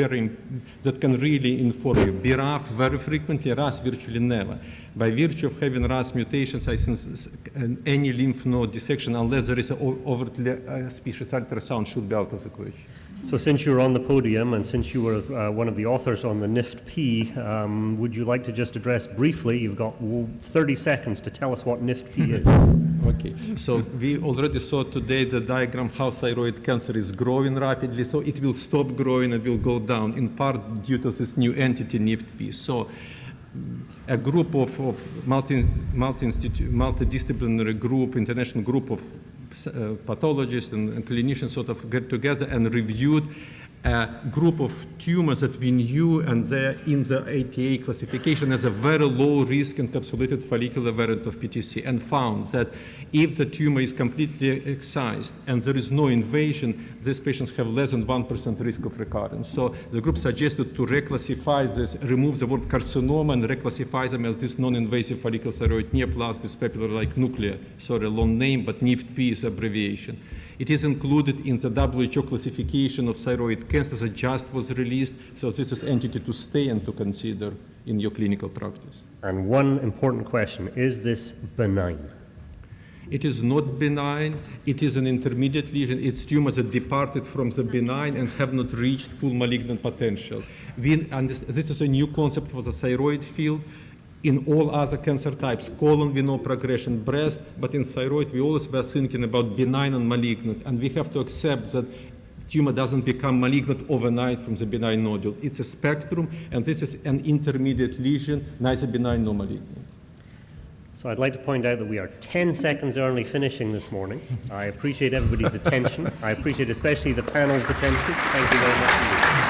that can really inform you. BRAF very frequently, RAS virtually never. By virtue of having RAS mutations, I think any lymph node dissection, unless there is an overtly species ultrasound, should be out of the question. So since you're on the podium and since you were one of the authors on the NIFT-P, would you like to just address briefly, you've got 30 seconds to tell us what NIFT-P is. Okay, so we already saw today the diagram how thyroid cancer is growing rapidly, so it will stop growing and will go down, in part due to this new entity NIFT-P. So a group of multidisciplinary group, international group of pathologists and clinicians sort of get together and reviewed a group of tumors that we knew, and they're in the ATA classification as a very low risk encapsulated follicular variant of PTC, and found that if the tumor is completely excised and there is no invasion, these patients have less than 1% risk of recurrence. So the group suggested to reclassify this, remove the word carcinoma and reclassify them as this non-invasive follicular thyroid neoplasm with papillary-like nuclear. Sorry, long name, but NIFT-P is abbreviation. It is included in the WHO classification of thyroid cancer that just was released, so this is entity to stay and to consider in your clinical practice. And one important question, is this benign? It is not benign. It is an intermediate lesion. It's tumors that departed from the benign and have not reached full malignant potential. This is a new concept for the thyroid field. In all other cancer types, colon, we know progression, breast, but in thyroid, we always were thinking about benign and malignant, and we have to accept that tumor doesn't become malignant overnight from the benign nodule. It's a spectrum, and this is an intermediate lesion, neither benign nor malignant. So I'd like to point out that we are 10 seconds early finishing this morning. I appreciate everybody's attention. I appreciate especially the panel's attention. Thank you very much indeed.